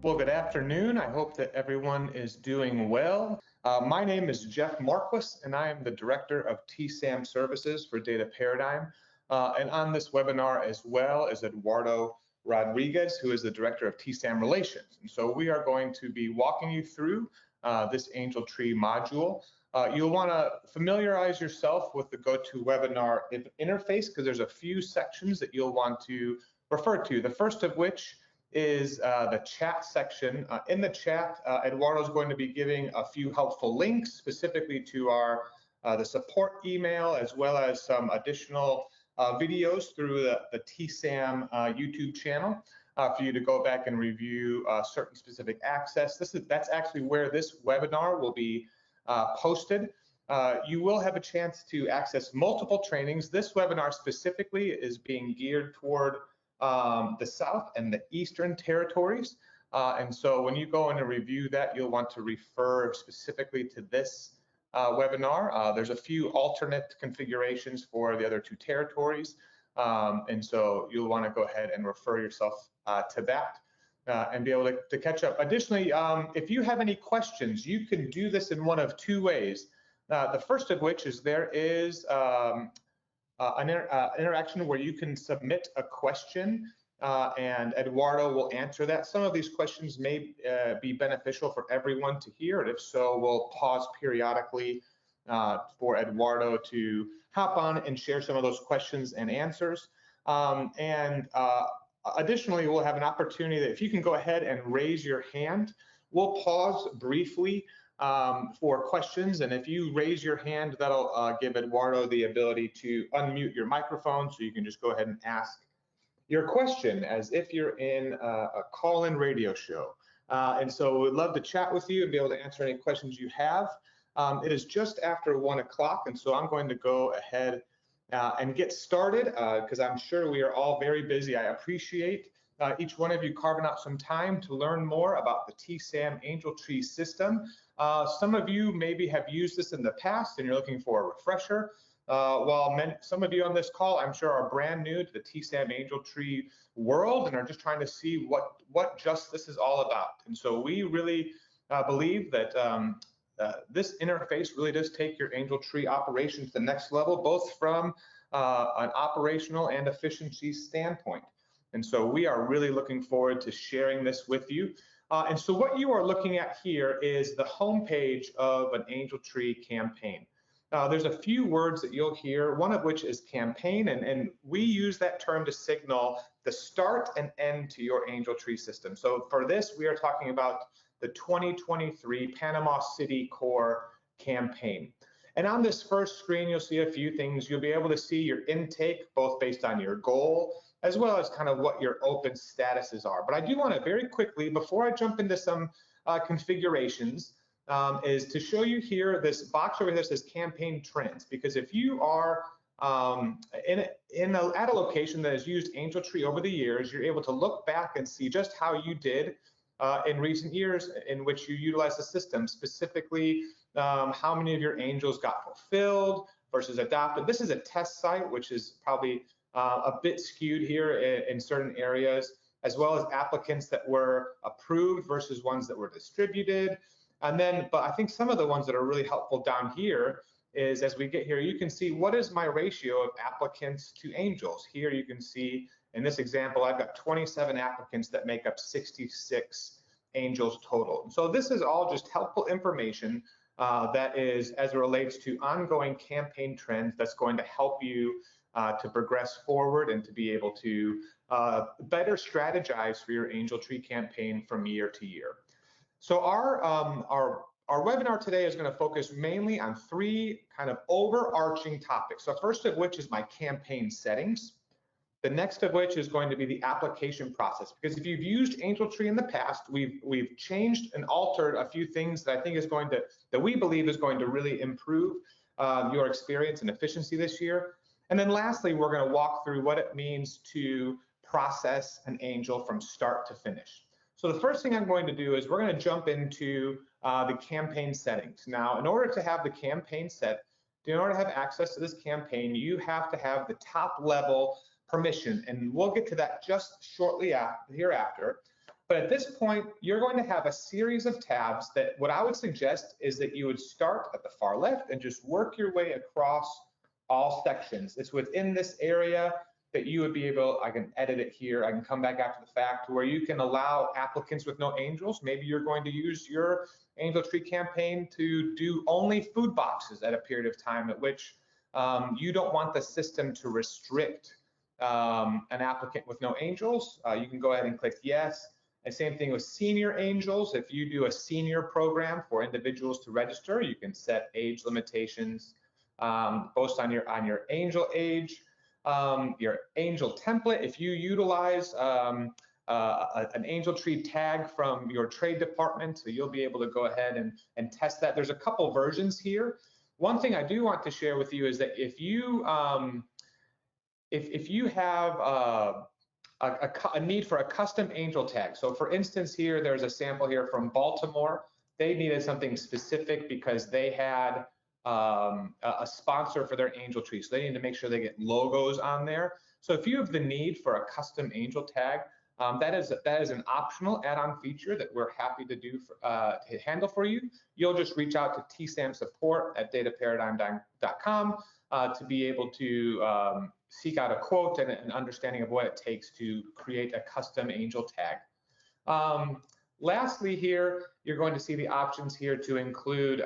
Well, good afternoon. I hope that everyone is doing well. My name is Jeff Marquis, and I am the Director of TSAMM Services for Data Paradigm. And on this webinar as well is Eduardo Rodriguez, who is the Director of TSAMM Relations. And so we are going to be walking you through this Angel Tree module. You'll want to familiarize yourself with the GoToWebinar interface because there's a few sections that you'll want to refer to. The first of which is the chat section. In the chat, Eduardo is going to be giving a few helpful links specifically to our the support email, as well as some additional videos through the TSAMM YouTube channel for you to go back and review certain specific access. That's actually where this webinar will be posted. You will have a chance to access multiple trainings. This webinar specifically is being geared toward the South and the Eastern territories. And so when you go in and review that, you'll want to refer specifically to this webinar. There's a few alternate configurations for the other two territories. And so you'll want to go ahead and refer yourself to that and be able to catch up. Additionally, if you have any questions, you can do this in one of two ways. The first of which is there is an interaction where you can submit a question and Eduardo will answer that. Some of these questions may be beneficial for everyone to hear, and if so, we'll pause periodically for Eduardo to hop on and share some of those questions and answers. Additionally, we'll have an opportunity that if you can go ahead and raise your hand, we'll pause briefly for questions, and if you raise your hand, that'll give Eduardo the ability to unmute your microphone, so you can just go ahead and ask your question as if you're in a call-in radio show. And so we'd love to chat with you and be able to answer any questions you have. It is just after 1 o'clock, and so I'm going to go ahead and get started because I'm sure we are all very busy. I appreciate each one of you carving out some time to learn more about the TSAMM Angel Tree system. Some of you maybe have used this in the past and you're looking for a refresher, while some of you on this call, I'm sure, are brand new to the TSAMM Angel Tree world and are just trying to see what just this is all about. And so we really believe that this interface really does take your Angel Tree operation to the next level, both from an operational and efficiency standpoint. And so we are really looking forward to sharing this with you. And so what you are looking at here is the homepage of an Angel Tree campaign. There's a few words that you'll hear, one of which is campaign, and we use that term to signal the start and end to your Angel Tree system. So for this, we are talking about the 2023 Panama City Core campaign. And on this first screen, you'll see a few things. You'll be able to see your intake, both based on your goal, as well as kind of what your open statuses are. But I do want to very quickly, before I jump into some configurations, is to show you here this box over here that says campaign trends. Because if you are at a location that has used Angel Tree over the years, you're able to look back and see just how you did in recent years in which you utilized the system, specifically how many of your angels got fulfilled versus adopted. This is a test site, which is probably a bit skewed here in certain areas, as well as applicants that were approved versus ones that were distributed. And then, but I think some of the ones that are really helpful down here is as we get here, you can see what is my ratio of applicants to angels. Here you can see in this example, I've got 27 applicants that make up 66 angels total. So this is all just helpful information that is, as it relates to ongoing campaign trends, that's going to help you to progress forward and to be able to better strategize for your Angel Tree campaign from year to year. So our webinar today is going to focus mainly on three kind of overarching topics. So first of which is my campaign settings. The next of which is going to be the application process, because if you've used Angel Tree in the past, we've changed and altered a few things that I think is going to, that we believe is going to really improve your experience and efficiency this year. And then lastly, we're going to walk through what it means to process an angel from start to finish. So the first thing I'm going to do is we're going to jump into the campaign settings. Now, in order to have the campaign set, in order to have access to this campaign, you have to have the top level permission, and we'll get to that just shortly hereafter. But at this point, you're going to have a series of tabs that what I would suggest is that you would start at the far left and just work your way across all sections. It's within this area that you would be able, I can edit it here, I can come back after the fact, where you can allow applicants with no angels. Maybe you're going to use your Angel Tree campaign to do only food boxes at a period of time at which you don't want the system to restrict an applicant with no angels. You can go ahead and click yes. And same thing with senior angels. If you do a senior program for individuals to register, you can set age limitations both on your angel age, your angel template. If you utilize an Angel Tree tag from your trade department, so you'll be able to go ahead and test that. There's a couple versions here. One thing I do want to share with you is that if you have a need for a custom angel tag, so for instance here, there's a sample here from Baltimore. They needed something specific because they had a sponsor for their Angel Tree, so they need to make sure they get logos on there. So if you have the need for a custom angel tag, that is an optional add-on feature that we're happy to do to handle for you. You'll just reach out to TSAMM support at dataparadigm.com to be able to seek out a quote and an understanding of what it takes to create a custom angel tag. Lastly here, you're going to see the options here to include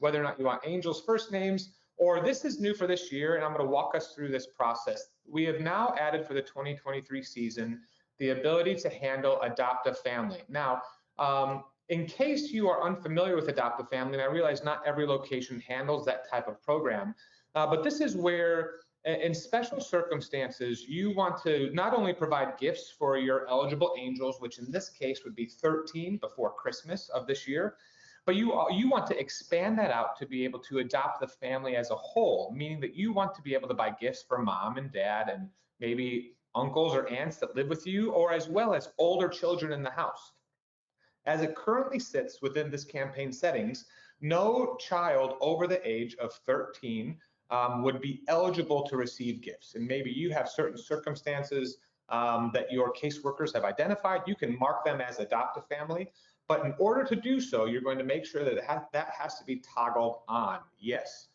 whether or not you want angels' first names, or this is new for this year, and I'm going to walk us through this process. We have now added for the 2023 season the ability to handle Adopt a Family. Now, in case you are unfamiliar with Adopt a Family, and I realize not every location handles that type of program, but this is where in special circumstances, you want to not only provide gifts for your eligible angels, which in this case would be 13 before Christmas of this year, but you want to expand that out to be able to adopt the family as a whole, meaning that you want to be able to buy gifts for mom and dad and maybe uncles or aunts that live with you, or as well as older children in the house. As it currently sits within this campaign settings, no child over the age of 13 would be eligible to receive gifts. And maybe you have certain circumstances that your caseworkers have identified. You can mark them as Adopt a Family, but in order to do so, you're going to make sure that that has to be toggled on, yes.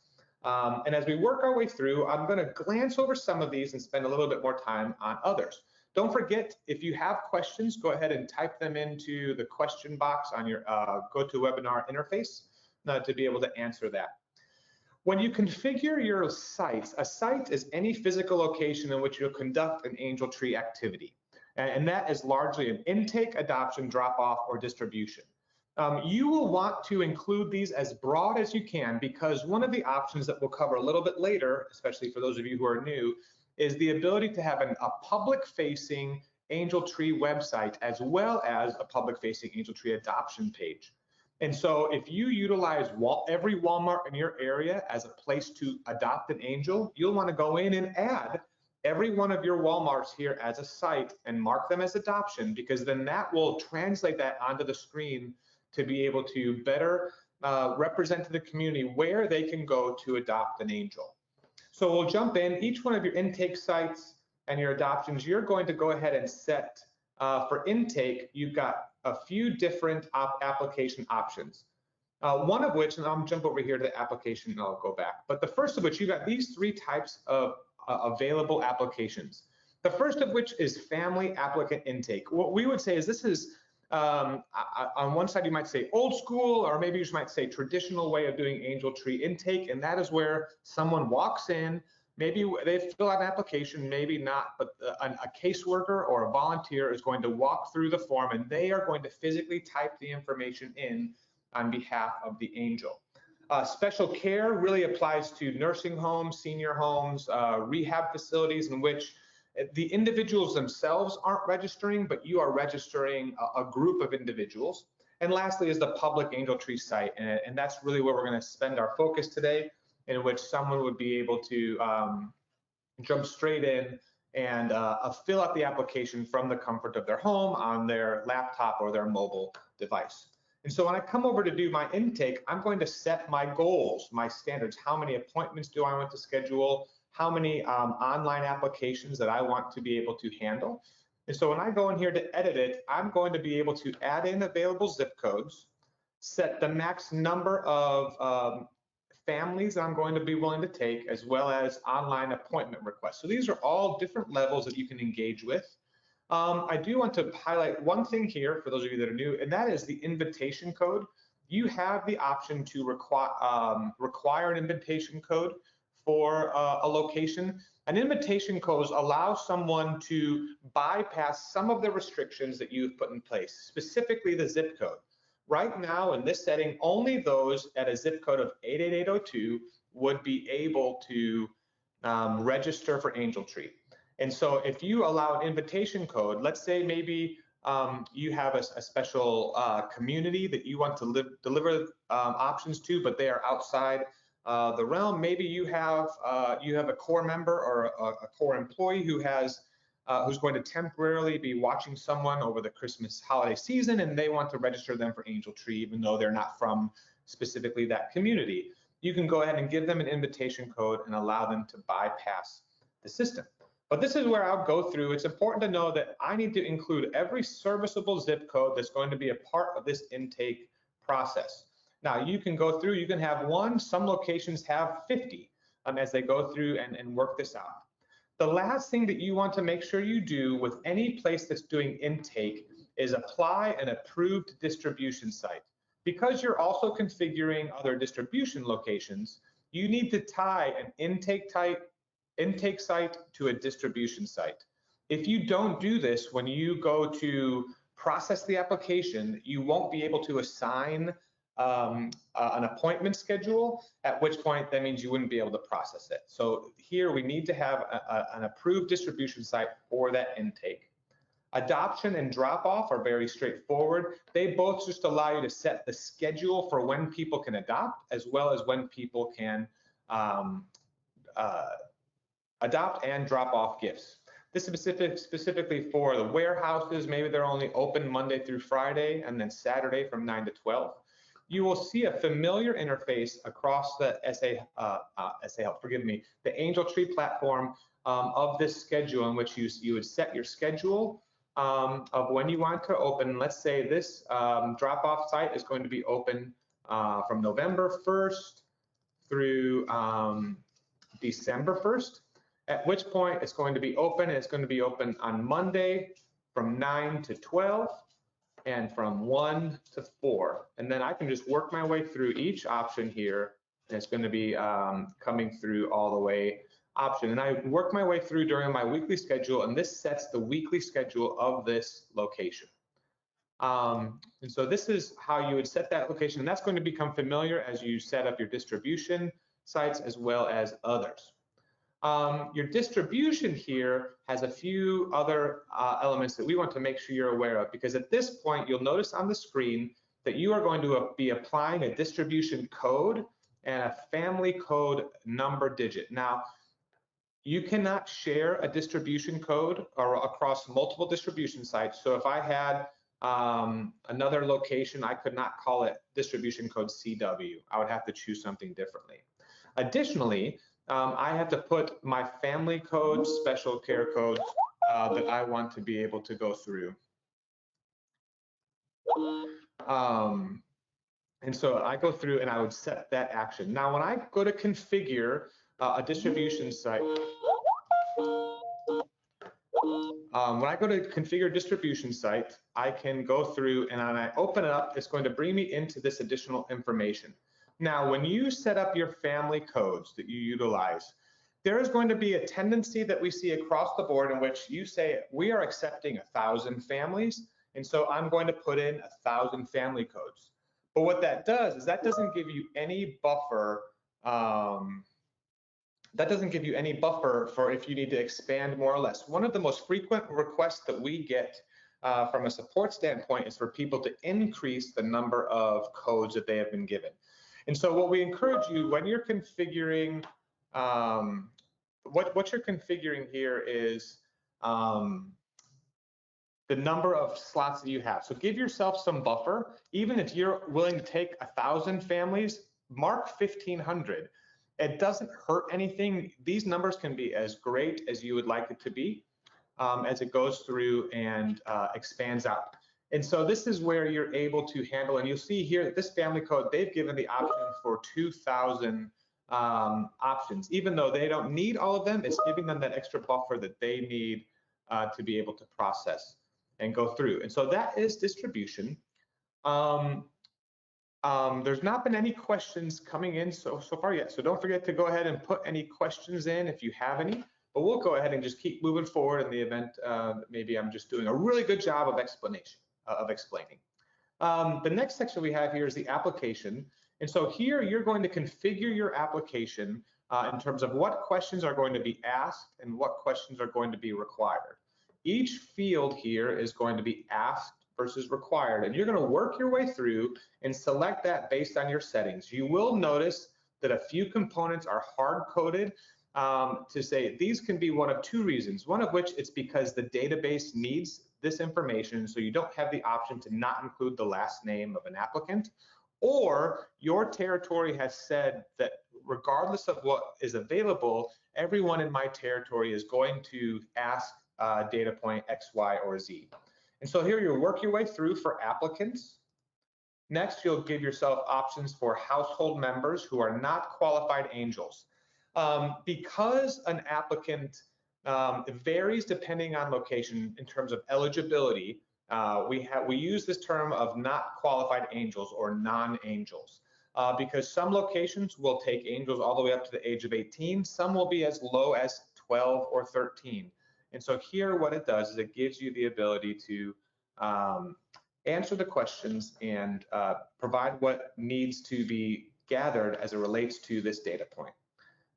And as we work our way through, I'm going to glance over some of these and spend a little bit more time on others. Don't forget, if you have questions, go ahead and type them into the question box on your GoToWebinar interface to be able to answer that. When you configure your sites, a site is any physical location in which you'll conduct an Angel Tree activity. And that is largely an intake, adoption, drop-off, or distribution. You will want to include these as broad as you can, because one of the options that we'll cover a little bit later, especially for those of you who are new, is the ability to have a public-facing Angel Tree website as well as a public-facing Angel Tree adoption page. And so if you utilize every Walmart in your area as a place to adopt an angel, you'll want to go in and add every one of your Walmarts here as a site and mark them as adoption, because then that will translate that onto the screen to be able to better represent to the community where they can go to adopt an angel. So we'll jump in. Each one of your intake sites and your adoptions, you're going to go ahead and set for intake, you've got a few different application options. One of which, and I'll jump over here to the application and I'll go back, but the first of which, you've got these three types of available applications. The first of which is family applicant intake. What we would say is this is, on one side you might say old school, or maybe you just might say traditional way of doing Angel Tree intake, and that is where someone walks in, maybe they fill out an application, maybe not, but a caseworker or a volunteer is going to walk through the form and they are going to physically type the information in on behalf of the angel. Special care really applies to nursing homes, senior homes, rehab facilities in which the individuals themselves aren't registering, but you are registering a group of individuals. And lastly is the public Angel Tree site, and that's really where we're going to spend our focus today, in which someone would be able to jump straight in and fill out the application from the comfort of their home on their laptop or their mobile device. And so when I come over to do my intake, I'm going to set my goals, my standards. How many appointments do I want to schedule? How many online applications that I want to be able to handle? And so when I go in here to edit it, I'm going to be able to add in available zip codes, set the max number of families that I'm going to be willing to take, as well as online appointment requests. So these are all different levels that you can engage with. I do want to highlight one thing here for those of you that are new, and that is the invitation code. You have the option to require an invitation code for a location. An invitation code allows someone to bypass some of the restrictions that you've put in place, specifically the zip code. Right now in this setting, only those at a zip code of 88802 would be able to register for Angel Tree. And so if you allow an invitation code, let's say maybe you have a special community that you want to deliver options to, but they are outside the realm. Maybe you have a core member or a core employee who has who's going to temporarily be watching someone over the Christmas holiday season, and they want to register them for Angel Tree, even though they're not from specifically that community. You can go ahead and give them an invitation code and allow them to bypass the system. But this is where I'll go through. It's important to know that I need to include every serviceable zip code that's going to be a part of this intake process. Now you can go through, you can have one, some locations have 50 as they go through and work this out. The last thing that you want to make sure you do with any place that's doing intake is apply an approved distribution site. Because you're also configuring other distribution locations, you need to tie an intake site to a distribution site. If you don't do this, when you go to process the application, you won't be able to assign an appointment schedule, at which point that means you wouldn't be able to process it. So here we need to have an approved distribution site for that intake. Adoption and drop off are very straightforward. They both just allow you to set the schedule for when people can adopt, as well as when people can adopt and drop off gifts. This is specifically for the warehouses. Maybe they're only open Monday through Friday and then Saturday from 9 to 12. You will see a familiar interface across the the Angel Tree platform of this schedule, in which you would set your schedule of when you want to open. Let's say this drop-off site is going to be open from November 1st through December 1st, at which point it's going to be open, and it's going to be open on Monday from 9 to 12 and from 1 to 4. And then I can just work my way through each option here, and it's going to be coming through all the way option. And I work my way through during my weekly schedule, and this sets the weekly schedule of this location. And so this is how you would set that location, and that's going to become familiar as you set up your distribution sites as well as others. Your distribution here has a few other elements that we want to make sure you're aware of, because at this point you'll notice on the screen that you are going to be applying a distribution code and a family code number digit. Now, you cannot share a distribution code or across multiple distribution sites. So if I had another location, I could not call it distribution code CW. I would have to choose something differently. Additionally, I have to put my family code, special care code that I want to be able to go through. And so I go through and I would set that action. Now, when I go to configure a distribution site, when I go to configure distribution site, I can go through, and when I open it up, it's going to bring me into this additional information. Now, when you set up your family codes that you utilize, there is going to be a tendency that we see across the board in which you say, we are accepting 1,000 families, and so I'm going to put in 1,000 family codes. But what that does is that doesn't give you any buffer. That doesn't give you any buffer for if you need to expand more or less. One of the most frequent requests that we get from a support standpoint is for people to increase the number of codes that they have been given. And so what we encourage you when you're configuring, what you're configuring here is the number of slots that you have. So give yourself some buffer. Even if you're willing to take 1,000 families, mark 1,500. It doesn't hurt anything. These numbers can be as great as you would like it to be. as it goes through and expands out. And so this is where you're able to handle, and you'll see here that this family code, they've given the option for 2,000 options. Even though they don't need all of them, it's giving them that extra buffer that they need to be able to process and go through. And so that is distribution. There's not been any questions coming in so far yet, so don't forget to go ahead and put any questions in if you have any, but we'll go ahead and just keep moving forward in the event maybe I'm just doing a really good job of explaining. The next section we have here is the application, and so here you're going to configure your application in terms of what questions are going to be asked and what questions are going to be required. Each field here is going to be asked versus required, and you're going to work your way through and select that based on your settings. You will notice that a few components are hard-coded to say these can be one of two reasons, one of which it's because the database needs this information, so you don't have the option to not include the last name of an applicant, or your territory has said that regardless of what is available, everyone in my territory is going to ask data point X, Y, or Z. And so here you'll work your way through for applicants. Next, you'll give yourself options for household members who are not qualified angels. Because an applicant varies depending on location in terms of eligibility, we use this term of not qualified angels or non-angels. Because some locations will take angels all the way up to the age of 18, some will be as low as 12 or 13. And so here what it does is it gives you the ability to answer the questions and provide what needs to be gathered as it relates to this data point.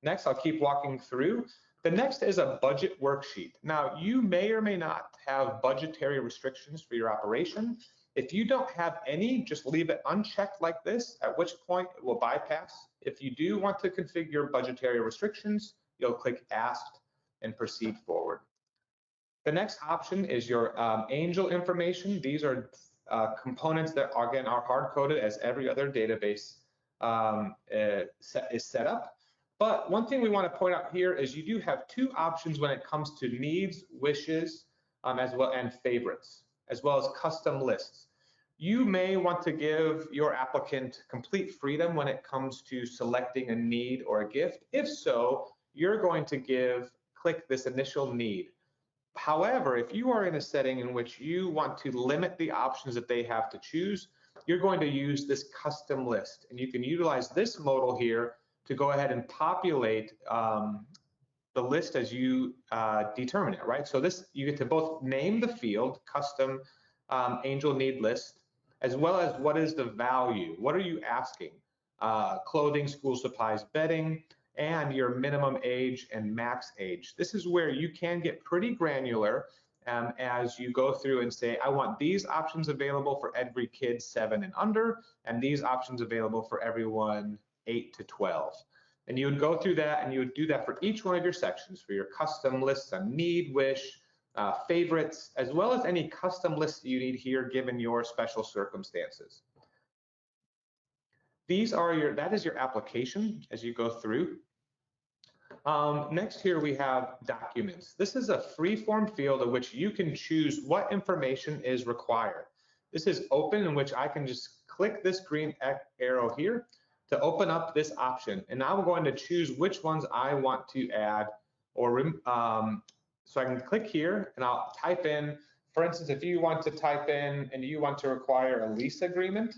Next, I'll keep walking through. The next is a budget worksheet. Now, you may or may not have budgetary restrictions for your operation. If you don't have any, just leave it unchecked like this, at which point it will bypass. If you do want to configure budgetary restrictions, you'll click Asked and proceed forward. The next option is your angel information. These are components that, again, are hard-coded as every other database is set up. But one thing we want to point out here is you do have two options when it comes to needs, wishes, as well, and favorites, as well as custom lists. You may want to give your applicant complete freedom when it comes to selecting a need or a gift. If so, you're going to click this initial need. However, if you are in a setting in which you want to limit the options that they have to choose, you're going to use this custom list. And you can utilize this modal here to go ahead and populate the list as you determine it, right? So this, you get to both name the field, custom angel need list, as well as what is the value? What are you asking? Clothing, school supplies, bedding, and your minimum age and max age. This is where you can get pretty granular as you go through and say, I want these options available for every kid 7 and under, and these options available for everyone 8 to 12. And you would go through that, and you would do that for each one of your sections, for your custom lists on need, wish, favorites, as well as any custom lists you need here given your special circumstances. That is your application as you go through. Next here we have documents. This is a free-form field in which you can choose what information is required. This is open, in which I can just click this green arrow here to open up this option. And now I'm going to choose which ones I want to add, or so I can click here and I'll type in, for instance, if you want to type in and you want to require a lease agreement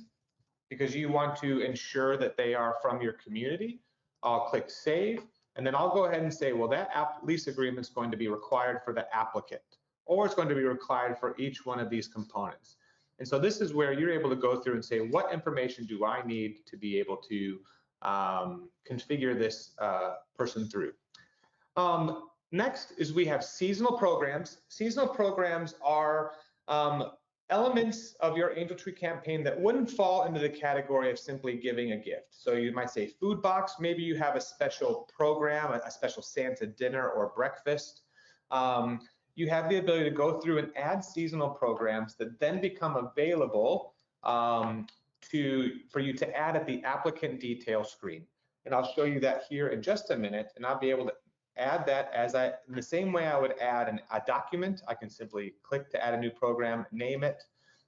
because you want to ensure that they are from your community, I'll click Save. And then I'll go ahead and say, well, that lease agreement is going to be required for the applicant, or it's going to be required for each one of these components. And so this is where you're able to go through and say, what information do I need to be able to configure this person through? Next is we have seasonal programs. Seasonal programs are elements of your Angel Tree campaign that wouldn't fall into the category of simply giving a gift. So you might say food box, maybe you have a special program, a special Santa dinner or breakfast. You have the ability to go through and add seasonal programs that then become available for you to add at the applicant detail screen. And I'll show you that here in just a minute, and I'll be able to add that in the same way I would add a document. I can simply click to add a new program, name it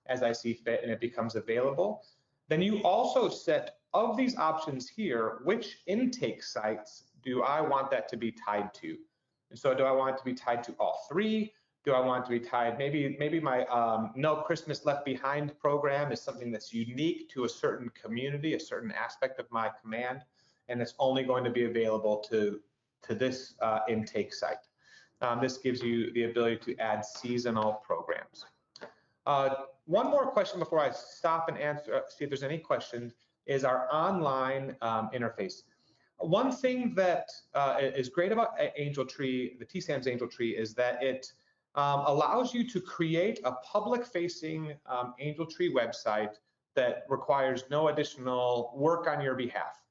as I see fit, and it becomes available. Then you also set, of these options here, which intake sites do I want that to be tied to? And so do I want it to be tied to all three? Do I want it to be tied, maybe my No Christmas Left Behind program is something that's unique to a certain community, a certain aspect of my command, and it's only going to be available to this intake site. This gives you the ability to add seasonal programs. One more question before I stop and answer, see if there's any questions, is our online interface. One thing that is great about Angel Tree, the TSAMM's Angel Tree, is that it allows you to create a public-facing Angel Tree website that requires no additional work on your behalf.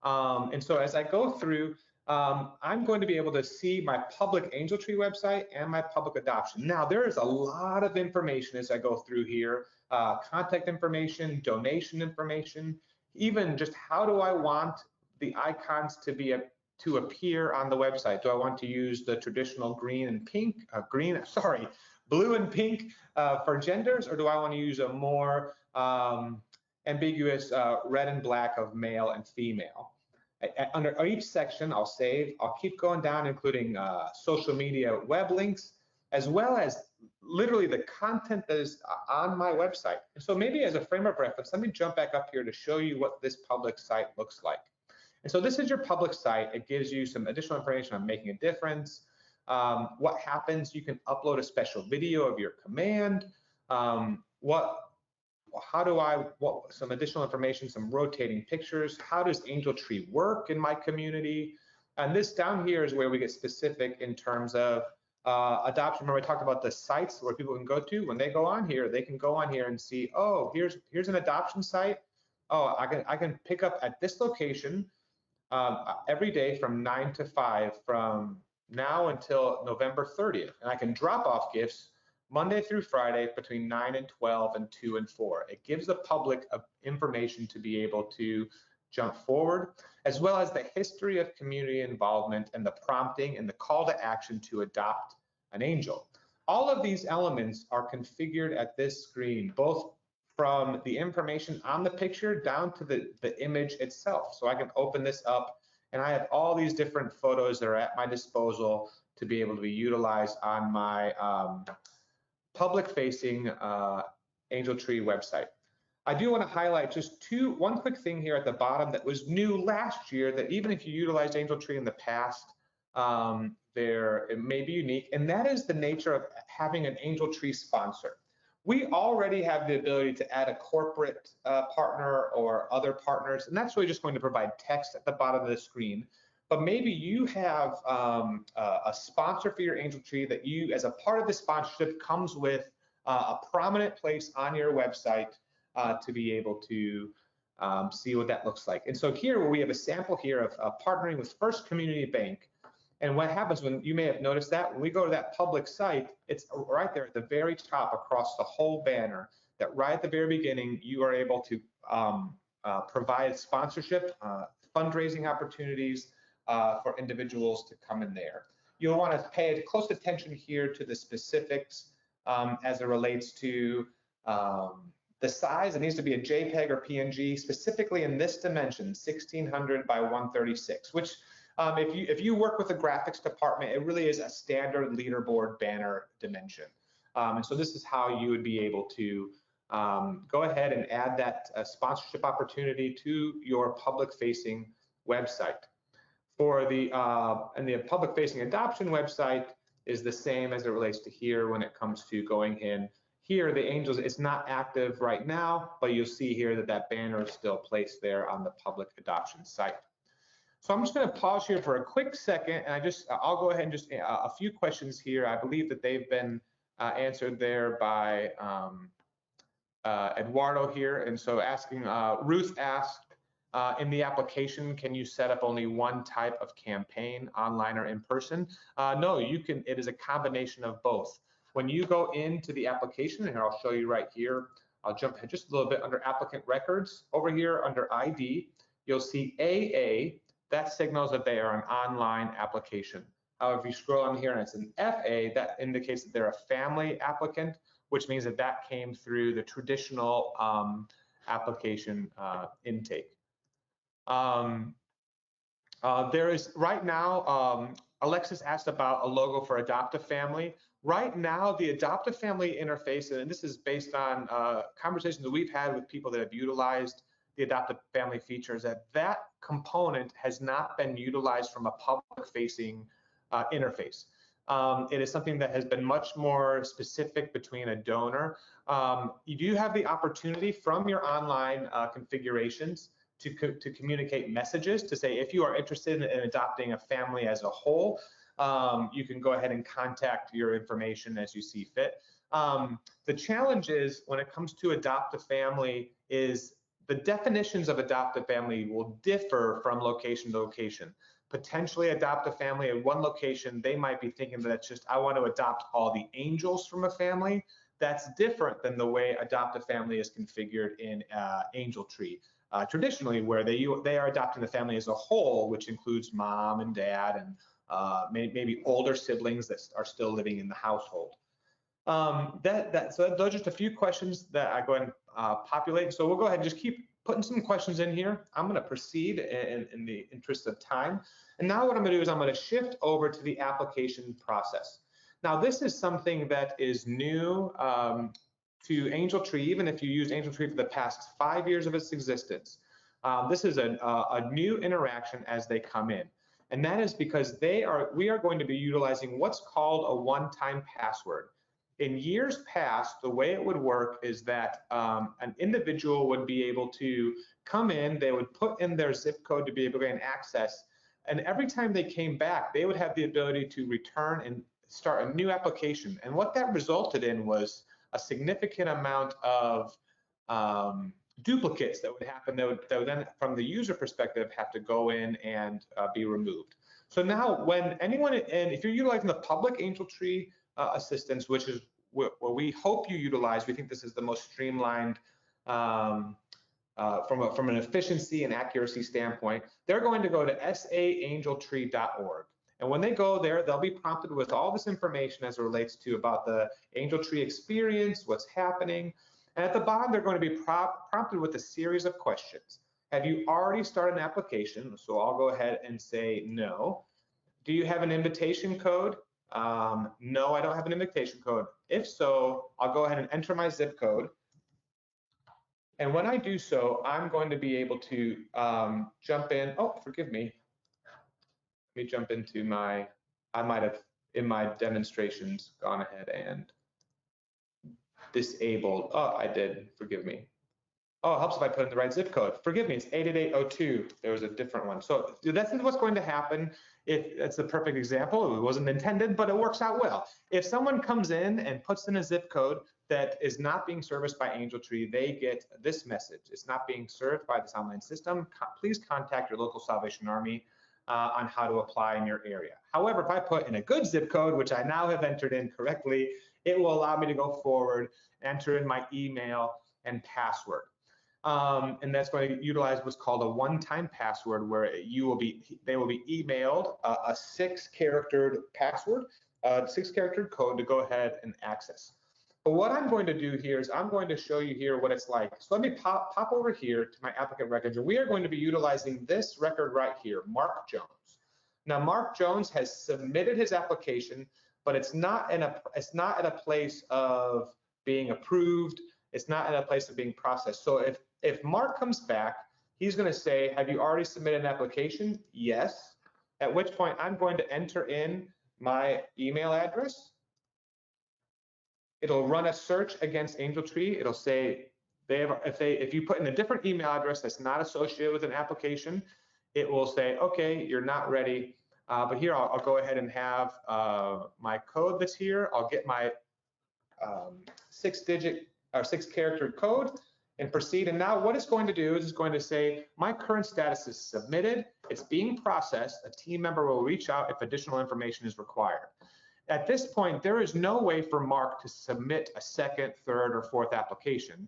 And so as I go through, I'm going to be able to see my public Angel Tree website and my public adoption. Now, there is a lot of information as I go through here, contact information, donation information, even just how do I want the icons to appear on the website. Do I want to use the traditional green and pink, blue and pink for genders, or do I want to use a more ambiguous red and black of male and female? Under each section, I'll save. I'll keep going down, including social media web links, as well as literally the content that is on my website. And so maybe as a frame of reference, let me jump back up here to show you what this public site looks like. And so this is your public site. It gives you some additional information on making a difference. What happens, you can upload a special video of your command. Some additional information, some rotating pictures. How does Angel Tree work in my community? And this down here is where we get specific in terms of adoption. Remember I talked about the sites where people can go to. When they go on here, they can go on here and see, oh, here's an adoption site. Oh, I can pick up at this location every day from 9 to 5 from now until November 30th. And I can drop off gifts Monday through Friday between 9 and 12 and 2 and 4. It gives the public information to be able to jump forward, as well as the history of community involvement and the prompting and the call to action to adopt an angel. All of these elements are configured at this screen, both from the information on the picture down to the image itself. So I can open this up and I have all these different photos that are at my disposal to be able to be utilized on my public-facing Angel Tree website. I do want to highlight just one quick thing here at the bottom that was new last year, that even if you utilized Angel Tree in the past, it may be unique, and that is the nature of having an Angel Tree sponsor. We already have the ability to add a corporate partner or other partners, and that's really just going to provide text at the bottom of the screen. But maybe you have a sponsor for your Angel Tree that you, as a part of the sponsorship, comes with a prominent place on your website to be able to see what that looks like. And so here we have a sample here of partnering with First Community Bank. And what happens, when you may have noticed that when we go to that public site, it's right there at the very top across the whole banner, that right at the very beginning, you are able to provide sponsorship, fundraising opportunities for individuals to come in there. You'll want to pay close attention here to the specifics as it relates to the size. It needs to be a JPEG or PNG, specifically in this dimension, 1600 by 136, which if you work with the graphics department, it really is a standard leaderboard banner dimension. And so this is how you would be able to go ahead and add that sponsorship opportunity to your public-facing website. For the public-facing adoption website is the same as it relates to here when it comes to going in. Here, the Angels, it's not active right now, but you'll see here that banner is still placed there on the public adoption site. So I'm just going to pause here for a quick second, and I'll go ahead and just a few questions here. I believe that they've been answered there by Eduardo here. And so Ruth asked, in the application, can you set up only one type of campaign, online or in person? No, you can. It is a combination of both. When you go into the application, and I'll show you right here, I'll jump ahead just a little bit under applicant records. Over here under ID, you'll see AA. that signals that they are an online application. However, if you scroll on here and it's an FA, that indicates that they're a family applicant, which means that that came through the traditional application intake. There is right now, Alexis asked about a logo for Adoptive Family. Right now, the Adoptive Family interface, and this is based on conversations that we've had with people that have utilized the Adoptive Family features, that component has not been utilized from a public-facing interface. It is something that has been much more specific between a donor. You do have the opportunity from your online configurations to communicate messages to say, if you are interested in adopting a family as a whole, you can go ahead and contact your information as you see fit. The challenge is when it comes to adopt a family is the definitions of adopt a family will differ from location to location. Potentially adopt a family at one location, they might be thinking that it's just, I want to adopt all the angels from a family. That's different than the way adopt a family is configured in Angel Tree. Traditionally, where they are adopting the family as a whole, which includes mom and dad and maybe older siblings that are still living in the household. So those are just a few questions that I go ahead and populate. So we'll go ahead and just keep putting some questions in here. I'm going to proceed in the interest of time. And now what I'm going to do is I'm going to shift over to the application process. Now this is something that is new to Angel Tree, even if you used Angel Tree for the past 5 years of its existence. This is a new interaction as they come in. And that is because we are going to be utilizing what's called a one-time password. In years past, the way it would work is that an individual would be able to come in, they would put in their zip code to be able to gain access, and every time they came back, they would have the ability to return and start a new application. And what that resulted in was a significant amount of duplicates that would happen that would then, from the user perspective, have to go in and be removed. So now when anyone, and if you're utilizing the public Angel Tree assistance, which is what we hope you utilize, we think this is the most streamlined from an efficiency and accuracy standpoint, they're going to go to saangeltree.org. And when they go there, they'll be prompted with all this information as it relates to about the Angel Tree experience, what's happening. And at the bottom, they're going to be prompted with a series of questions. Have you already started an application? So I'll go ahead and say no. Do you have an invitation code? No, I don't have an invitation code. If so, I'll go ahead and enter my zip code. And when I do so, I'm going to be able to jump in. Oh, forgive me. Let me jump into my, I might have in my demonstrations gone ahead and disabled. Oh, I did, forgive me. Oh, it helps if I put in the right zip code. Forgive me, it's 88802. There was a different one. So that's what's going to happen. If that's the perfect example, it wasn't intended, but it works out well. If someone comes in and puts in a zip code that is not being serviced by Angel Tree, they get this message. It's not being served by this online system. Please contact your local Salvation Army on how to apply in your area. However, if I put in a good zip code, which I now have entered in correctly, it will allow me to go forward, enter in my email and password. And that's going to utilize what's called a one-time password, where they will be emailed a 6-character password, a 6-character code to go ahead and access. But what I'm going to do here is I'm going to show you here what it's like. So let me pop over here to my applicant records, and we are going to be utilizing this record right here, Mark Jones. Now, Mark Jones has submitted his application, but it's not at a place of being approved. It's not in a place of being processed. So if Mark comes back, he's going to say, have you already submitted an application? Yes. At which point I'm going to enter in my email address. It'll run a search against Angel Tree. It'll say if you put in a different email address that's not associated with an application, it will say, okay, you're not ready. But here I'll go ahead and have my code that's here. I'll get my 6-digit or 6-character code and proceed. And now what it's going to do is it's going to say, my current status is submitted. It's being processed. A team member will reach out if additional information is required. At this point, there is no way for Mark to submit a 2nd, 3rd, or 4th application.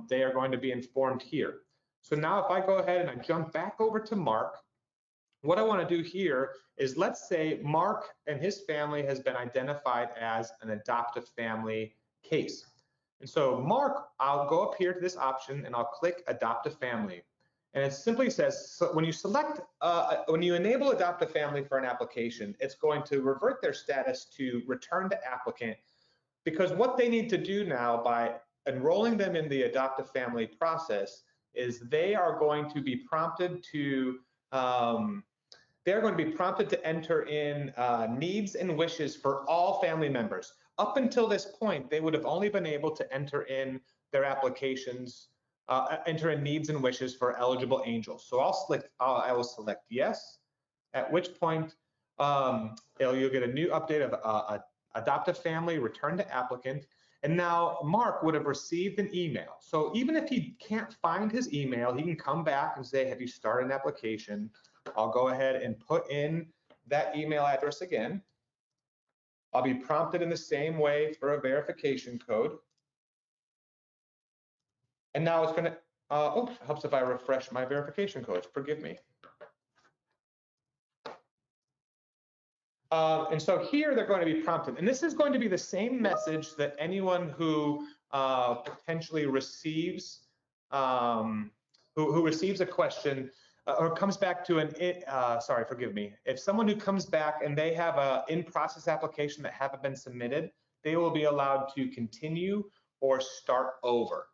They are going to be informed here. So now if I go ahead and I jump back over to Mark, what I want to do here is, let's say Mark and his family has been identified as an adoptive family case. And so Mark, I'll go up here to this option and I'll click adopt a family. And it simply says, so when you select, when you enable adopt a family for an application, it's going to revert their status to return to applicant, because what they need to do now by enrolling them in the adopt a family process is they are going to be prompted to they're going to be prompted to enter in needs and wishes for all family members. Up until this point, they would have only been able to enter in their applications, enter in needs and wishes for eligible angels. So I will select yes, at which point you'll get a new update of adopt a family, return to applicant. And now Mark would have received an email. So even if he can't find his email, he can come back and say, have you started an application? I'll go ahead and put in that email address again. I'll be prompted in the same way for a verification code. And now it's going to, oh, it helps if I refresh my verification code, forgive me. And so here they're going to be prompted. And this is going to be the same message that anyone who potentially receives, who receives a question or comes back to an, sorry, forgive me. If someone who comes back and they have a in-process application that haven't been submitted, they will be allowed to continue or start over.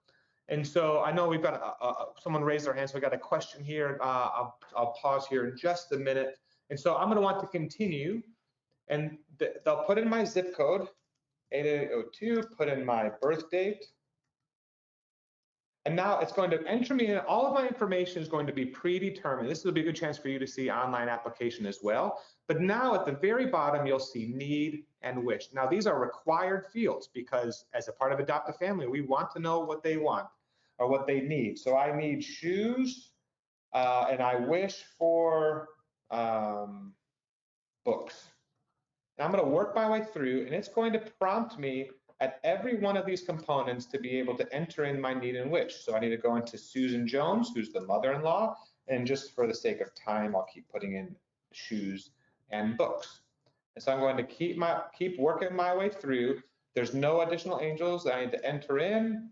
And so I know we've got someone raised their hand, so we got a question here. I'll pause here in just a minute. And so I'm going to want to continue, and they'll put in my zip code, 88802, put in my birth date. And now it's going to enter me in. All of my information is going to be predetermined. This will be a good chance for you to see online application as well. But now at the very bottom, you'll see need and wish. Now these are required fields because as a part of Adopt a Family, we want to know what they want or what they need. So I need shoes and I wish for books. And I'm going to work my way through, and it's going to prompt me at every one of these components to be able to enter in my need and wish. So I need to go into Susan Jones, who's the mother-in-law, and just for the sake of time, I'll keep putting in shoes and books. And so I'm going to keep working my way through. There's no additional angels that I need to enter in.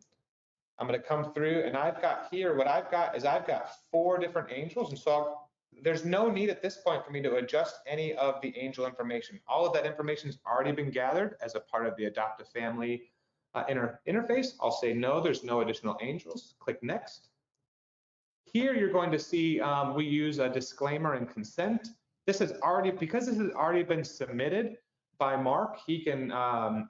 I'm going to come through, and I've got here, what I've got is I've got 4 different angels, and so there's no need at this point for me to adjust any of the angel information. All of that information has already been gathered as a part of the Adopt a Family interface. I'll say no, there's no additional angels. Click next. Here you're going to see we use a disclaimer and consent. This has already, because this has already been submitted by Mark, he can,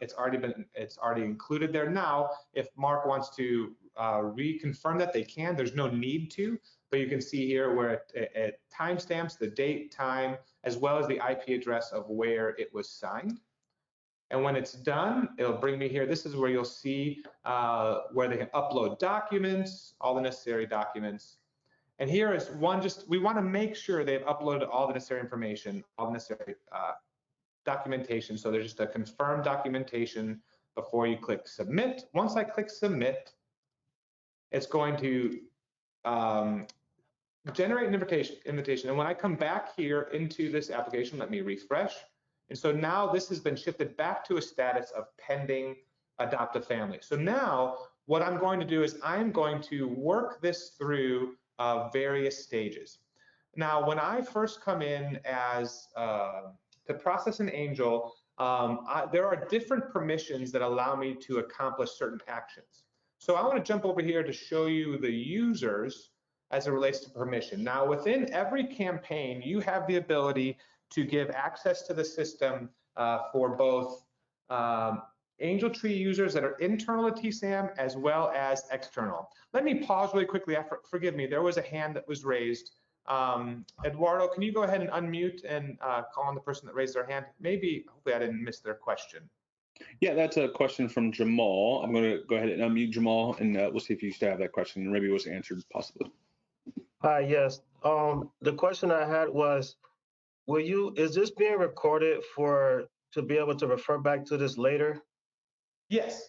it's already included there. Now, if Mark wants to reconfirm that, they can. There's no need to. But you can see here where it timestamps the date, time, as well as the IP address of where it was signed. And when it's done, it'll bring me here. This is where you'll see where they can upload documents, all the necessary documents. And here is one, we want to make sure they've uploaded all the necessary information, all the necessary documentation. So there's just a confirm documentation before you click submit. Once I click submit, it's going to generate an invitation. And when I come back here into this application, let me refresh. And so now this has been shifted back to a status of pending Adopt a Family. So now what I'm going to do is I'm going to work this through various stages. Now, when I first come in as to process an angel, there are different permissions that allow me to accomplish certain actions. So I want to jump over here to show you the users as it relates to permission. Now, within every campaign, you have the ability to give access to the system for both Angel Tree users that are internal to TSAMM as well as external. Let me pause really quickly. Forgive me, there was a hand that was raised. Eduardo, can you go ahead and unmute and call on the person that raised their hand? Hopefully I didn't miss their question. Yeah, that's a question from Jamal. I'm going to go ahead and unmute Jamal, and we'll see if you still have that question, and maybe it was answered possibly. Hi, yes. The question I had was, is this being recorded to be able to refer back to this later? Yes.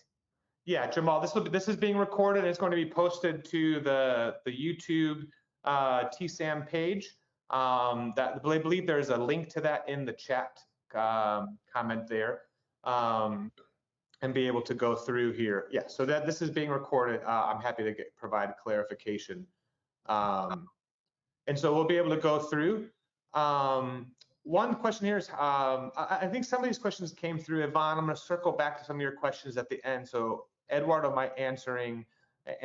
Yeah, Jamal, this is being recorded. It's going to be posted to the YouTube TSAMM page. That I believe there's a link to that in the chat comment there, and be able to go through here. Yeah, so that this is being recorded. I'm happy to provide clarification. And so we'll be able to go through. One question here is, I think some of these questions came through. Yvonne, I'm going to circle back to some of your questions at the end. So Eduardo might answer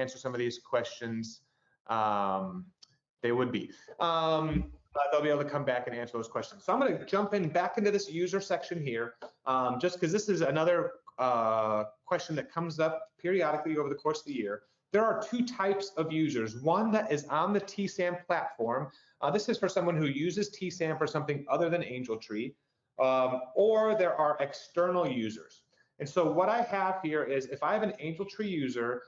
some of these questions. They would be. They'll be able to come back and answer those questions. So I'm going to jump back into this user section here, just because this is another question that comes up periodically over the course of the year. There are two types of users. One that is on the TSAMM platform. This is for someone who uses TSAMM for something other than Angel Tree, or there are external users. And so what I have here is, if I have an Angel Tree user,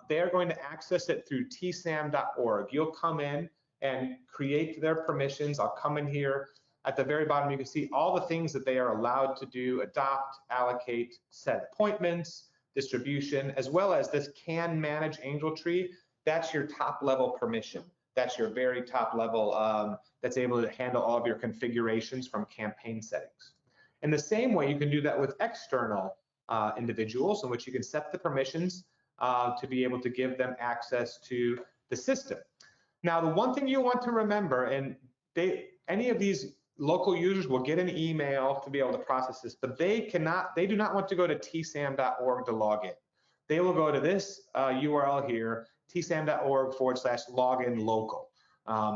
they are going to access it through tsamm.org. You'll come in and create their permissions. I'll come in here. At the very bottom, you can see all the things that they are allowed to do: adopt, allocate, set appointments, distribution, as well as this can manage Angel Tree. That's your top level permission. That's your very top level that's able to handle all of your configurations from campaign settings. In the same way, you can do that with external individuals, in which you can set the permissions to be able to give them access to the system. Now, the one thing you want to remember, and any of these local users will get an email to be able to process this, but they do not want to go to tsamm.org to log in. They will go to this URL here, tsamm.org/login local.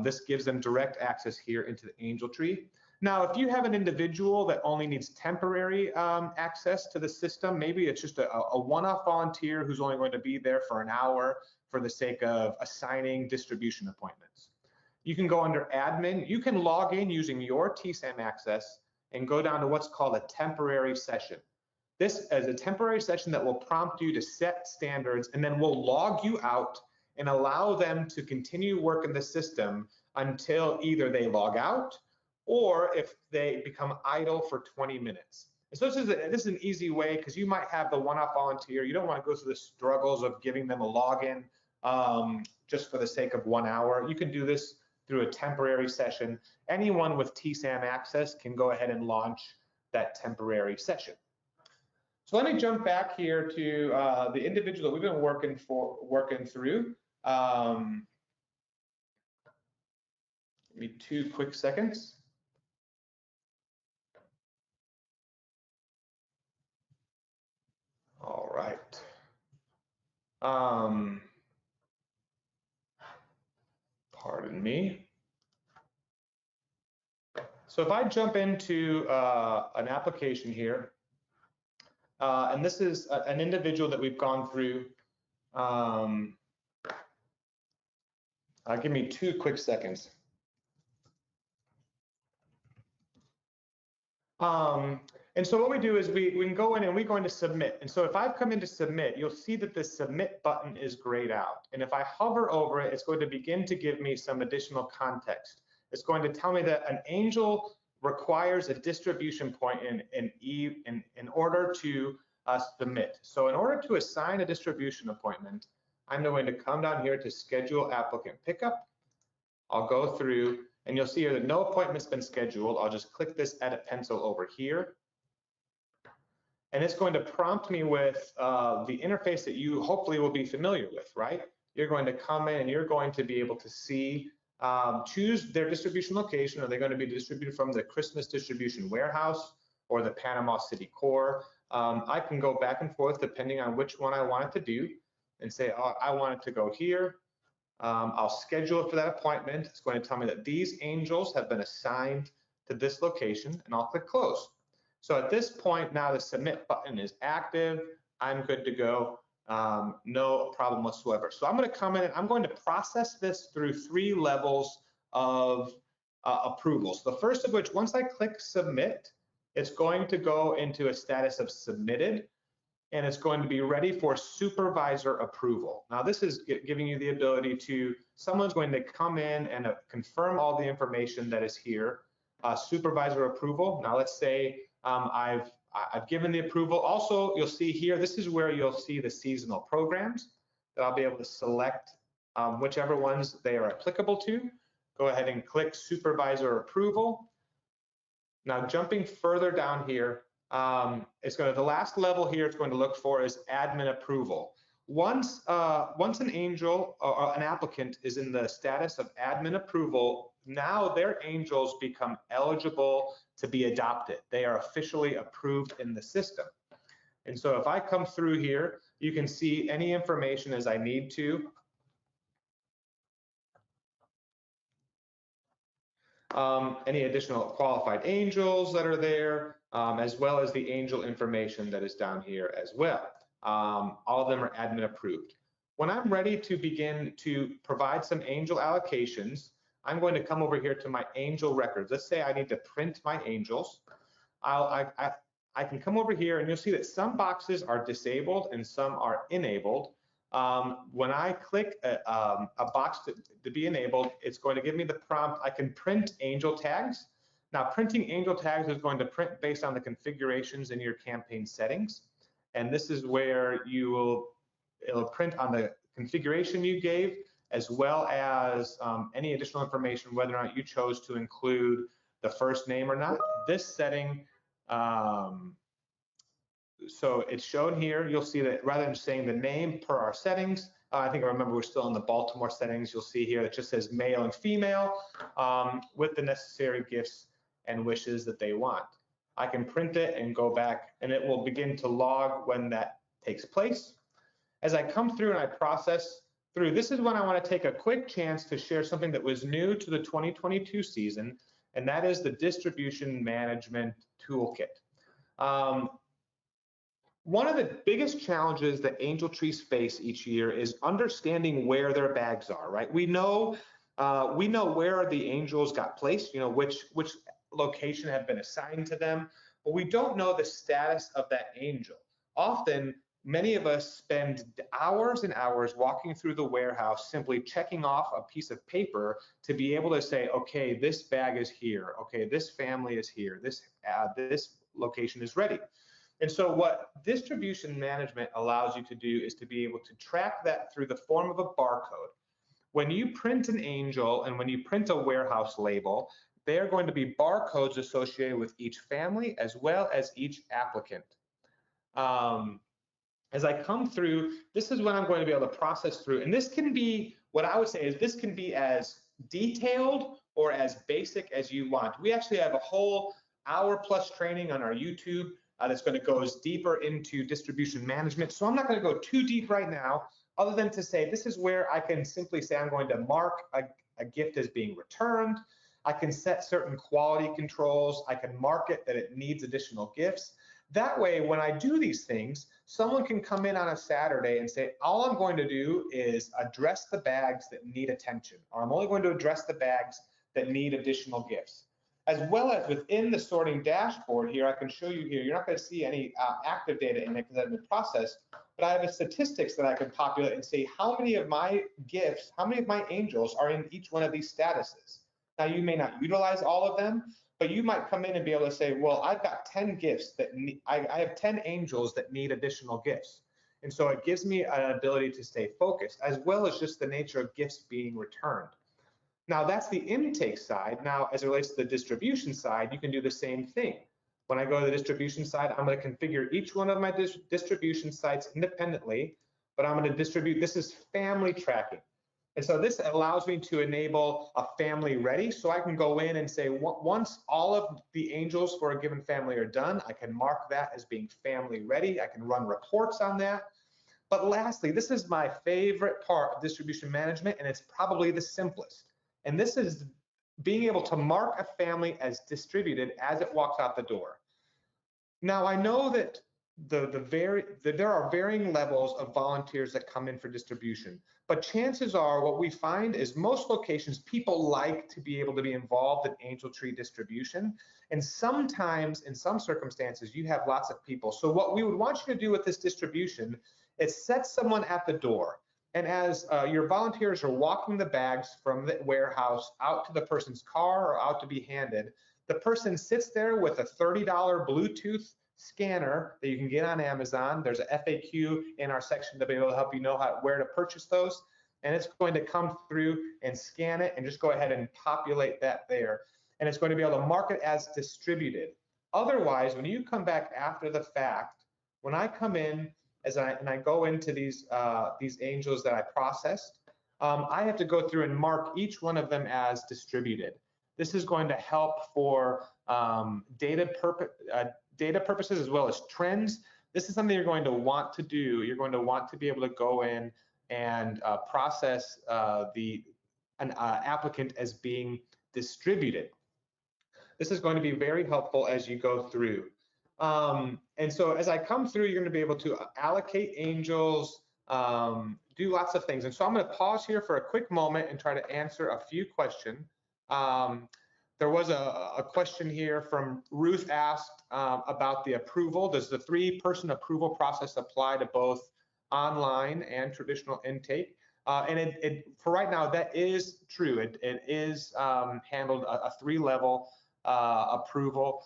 This gives them direct access here into the Angel Tree. Now, if you have an individual that only needs temporary access to the system, maybe it's just a one-off volunteer who's only going to be there for an hour for the sake of assigning distribution appointments. You can go under admin. You can log in using your TSAMM access and go down to what's called a temporary session. This is a temporary session that will prompt you to set standards, and then will log you out and allow them to continue work in the system until either they log out or if they become idle for 20 minutes. And so this is an easy way, because you might have the one-off volunteer. You don't want to go through the struggles of giving them a login just for the sake of 1 hour. You can do this through a temporary session. Anyone with TSAMM access can go ahead and launch that temporary session. So let me jump back here to the individual that we've been working through. Give me 2 quick seconds. All right. Pardon me. So if I jump into an application here, and this is an individual that we've gone through. Give me 2 quick seconds. And so what we do is we can go in and we're going to submit. And so if I've come in to submit, you'll see that the submit button is grayed out. And if I hover over it, it's going to begin to give me some additional context. It's going to tell me that an angel requires a distribution point in order to submit. So in order to assign a distribution appointment, I'm going to come down here to schedule applicant pickup. I'll go through, and you'll see here that no appointment's been scheduled. I'll just click this edit pencil over here. And it's going to prompt me with the interface that you hopefully will be familiar with, right? You're going to come in and you're going to be able to see, choose their distribution location. Are they going to be distributed from the Christmas distribution warehouse or the Panama City core? I can go back and forth depending on which one I want it to do and say, oh, I want it to go here. I'll schedule it for that appointment. It's going to tell me that these angels have been assigned to this location, and I'll click close. So at this point now the submit button is active. I'm good to go. No problem whatsoever. So I'm going to come in and I'm going to process this through 3 levels of approvals. The first of which, once I click submit, it's going to go into a status of submitted, and it's going to be ready for supervisor approval. Now this is giving you the ability to, someone's going to come in and confirm all the information that is here. Supervisor approval. Now let's say I've given the approval. Also, you'll see here, this is where you'll see the seasonal programs that I'll be able to select whichever ones they are applicable to. go ahead and click supervisor approval. Now jumping further down here, the last level here it's going to look for is admin approval. Once an angel or an applicant is in the status of admin approval, now their angels become eligible to be adopted. They are officially approved in the system. And so if I come through here, you can see any information as I need to. Any additional qualified angels that are there, as well as the angel information that is down here as well. All of them are admin approved. When I'm ready to begin to provide some angel allocations, I'm going to come over here to my angel records. Let's say I need to print my angels. I can come over here and you'll see that some boxes are disabled and some are enabled. When I click a box to be enabled, it's going to give me the prompt. I can print angel tags. Now, printing angel tags is going to print based on the configurations in your campaign settings. And this is where it'll print on the configuration you gave, as well as any additional information, whether or not you chose to include the first name or not. This setting, so it's shown here. You'll see that rather than saying the name per our settings, I think I remember we're still in the Baltimore settings. You'll see here it just says male and female with the necessary gifts and wishes that they want. I can print it and go back, and it will begin to log when that takes place. As I come through and I process through, this is when I want to take a quick chance to share something that was new to the 2022 season, and that is the distribution management toolkit. One of the biggest challenges that Angel Trees face each year is understanding where their bags are, right? We know where the angels got placed, you know, which location have been assigned to them, but we don't know the status of that angel. Often, many of us spend hours and hours walking through the warehouse simply checking off a piece of paper to be able to say, okay, this bag is here, okay, this family is here, this location is ready. And so what distribution management allows you to do is to be able to track that through the form of a barcode. When you print an angel and when you print a warehouse label, they are going to be barcodes associated with each family as well as each applicant. As I come through, this is when I'm going to be able to process through. And this can be, what I would say is this can be as detailed or as basic as you want. We actually have a whole hour-plus training on our YouTube that's going to go deeper into distribution management. So I'm not going to go too deep right now, other than to say this is where I can simply say I'm going to mark a gift as being returned. I can set certain quality controls. I can mark it that it needs additional gifts. That way, when I do these things, someone can come in on a Saturday and say, all I'm going to do is address the bags that need attention, or I'm only going to address the bags that need additional gifts. As well as within the sorting dashboard here, I can show you here, you're not going to see any active data in it because that have been processed, but I have a statistics that I can populate and say how many of my gifts, how many of my angels are in each one of these statuses. Now, you may not utilize all of them, but you might come in and be able to say, well, I've got 10 gifts that need, I have 10 angels that need additional gifts. And so it gives me an ability to stay focused, as well as just the nature of gifts being returned. Now, that's the intake side. Now, as it relates to the distribution side, you can do the same thing. When I go to the distribution side, I'm going to configure each one of my distribution sites independently, but I'm going to distribute, this is family tracking. And so this allows me to enable a family ready. So I can go in and say, once all of the angels for a given family are done, I can mark that as being family ready. I can run reports on that. But lastly, this is my favorite part of distribution management, and it's probably the simplest. And this is being able to mark a family as distributed as it walks out the door. Now, I know that there are varying levels of volunteers that come in for distribution, but chances are what we find is most locations, people like to be able to be involved in Angel Tree distribution. And sometimes in some circumstances, you have lots of people. So what we would want you to do with this distribution is set someone at the door. And as your volunteers are walking the bags from the warehouse out to the person's car or out to be handed, the person sits there with a $30 Bluetooth scanner that you can get on Amazon. There's an FAQ in our section to be able to help you know where to purchase those. and it's going to come through and scan it and just go ahead and populate that there. And it's going to be able to mark it as distributed. Otherwise, when you come back after the fact, when I come in and I go into these angels that I processed, I have to go through and mark each one of them as distributed. This is going to help for data purposes as well as trends. This is something you're going to want to do. You're going to want to be able to go in and process an applicant as being distributed. This is going to be very helpful as you go through. And so as I come through, you're going to be able to allocate angels, do lots of things. And so I'm going to pause here for a quick moment and try to answer a few questions. There was a question here from Ruth asked about the approval. Does the 3-person approval process apply to both online and traditional intake? And for right now, that is true. It is handled a 3-level approval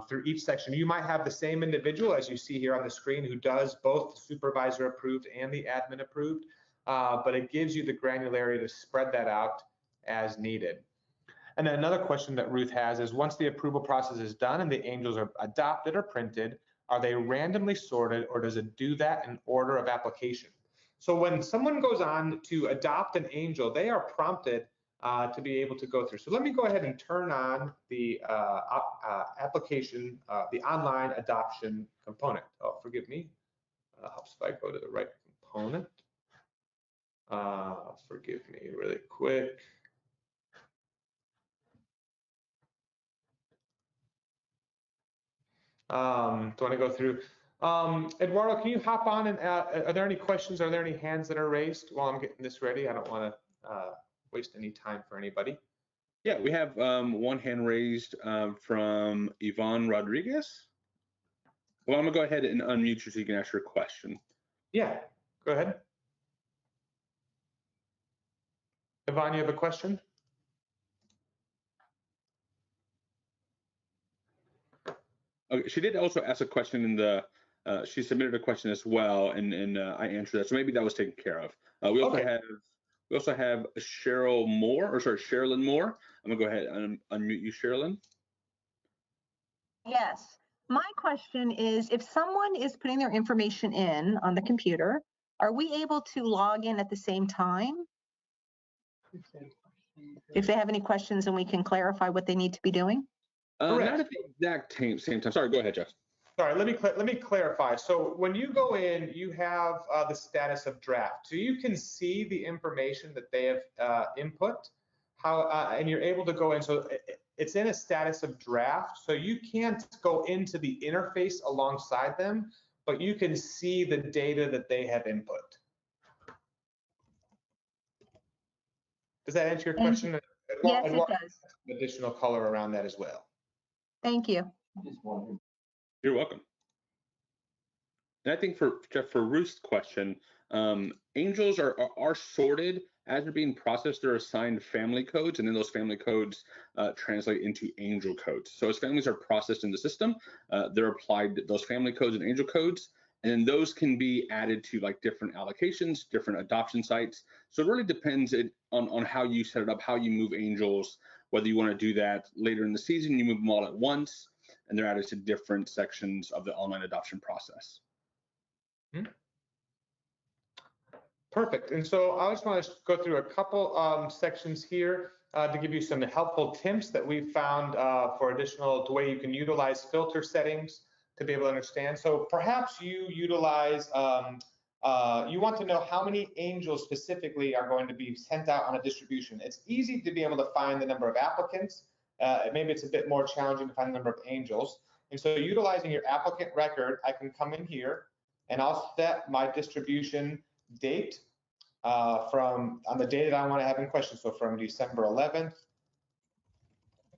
through each section. You might have the same individual as you see here on the screen who does both the supervisor approved and the admin approved, but it gives you the granularity to spread that out as needed. And then another question that Ruth has is, once the approval process is done and the angels are adopted or printed, are they randomly sorted, or does it do that in order of application? So when someone goes on to adopt an angel, they are prompted to be able to go through. So let me go ahead and turn on the application, the online adoption component. Oh, forgive me. Helps if I go to the right component. Forgive me really quick. Do I want to go through? Eduardo, can you hop on and are there any questions? Are there any hands that are raised while I'm getting this ready? I don't want to waste any time for anybody. Yeah, we have one hand raised from Yvonne Rodriguez. Well, I'm gonna go ahead and unmute you so you can ask your question. Yeah, go ahead. Yvonne, you have a question? Okay, she did also ask a question in the, she submitted a question as well, and I answered that. So maybe that was taken care of. We also have Cheryl Moore, or sorry, Sherilyn Moore. I'm gonna go ahead and unmute you, Sherilyn. Yes. My question is, if someone is putting their information in on the computer, are we able to log in at the same time? If they have any questions and we can clarify what they need to be doing? Not at the exact same time. Sorry, go ahead, Jeff. Sorry, let me clarify. So when you go in, you have the status of draft. So you can see the information that they have input, and you're able to go in. So it's in a status of draft. So you can't go into the interface alongside them, but you can see the data that they have input. Does that answer your question? Yes, it does. Additional color around that as well. Thank you. You're welcome. And I think for Jeff, for Ruth's question, angels are sorted as they're being processed. They're assigned family codes, and then those family codes translate into angel codes. So as families are processed in the system, they're applied those family codes and angel codes, and then those can be added to like different allocations, different adoption sites. So it really depends on how you set it up, how you move angels, whether you want to do that later in the season, you move them all at once, and they're added to different sections of the online adoption process. Perfect. And so I just want to go through a couple sections here to give you some helpful tips that we've found for additional the way you can utilize filter settings to be able to understand. So perhaps you utilize, you want to know how many angels specifically are going to be sent out on a distribution. It's easy to be able to find the number of applicants. Maybe it's a bit more challenging to find the number of angels. And so utilizing your applicant record, I can come in here and I'll set my distribution date on the day that I want to have in question. So from December 11th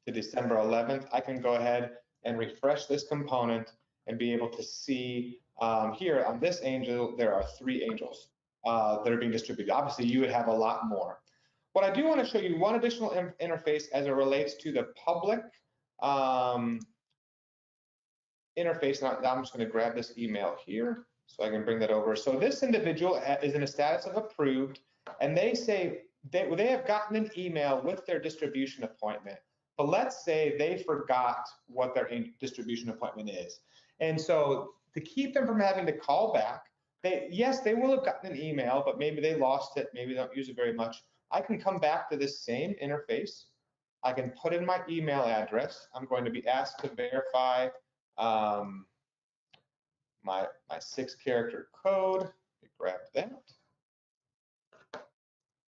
to December 11th, I can go ahead and refresh this component and be able to see here on this angel, there are 3 angels that are being distributed. Obviously, you would have a lot more. What I do want to show you one additional interface as it relates to the public interface. Now I'm just going to grab this email here so I can bring that over. So this individual is in a status of approved, and they say they have gotten an email with their distribution appointment, but let's say they forgot what their distribution appointment is. And so to keep them from having to call back, yes, they will have gotten an email, but maybe they lost it, maybe they don't use it very much. I can come back to this same interface. I can put in my email address. I'm going to be asked to verify my 6-character code. Let me grab that.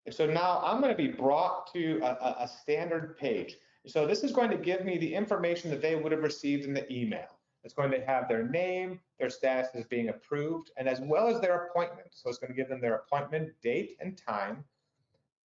And so now I'm going to be brought to a standard page. So this is going to give me the information that they would have received in the email. It's going to have their name, their status as being approved, and as well as their appointment. So it's going to give them their appointment date and time,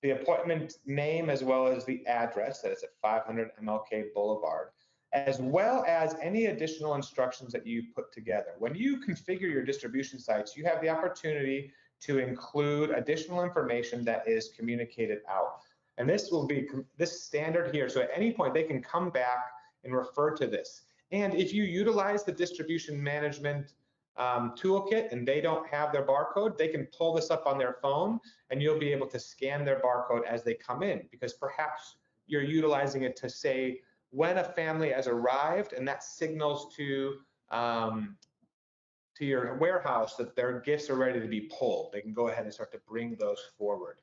the appointment name, as well as the address, that is at 500 MLK Boulevard, as well as any additional instructions that you put together. When you configure your distribution sites, you have the opportunity to include additional information that is communicated out. And this will be this standard here. So at any point, they can come back and refer to this. And if you utilize the distribution management toolkit and they don't have their barcode, they can pull this up on their phone and you'll be able to scan their barcode as they come in, because perhaps you're utilizing it to say when a family has arrived, and that signals to your warehouse that their gifts are ready to be pulled. They can go ahead and start to bring those forward.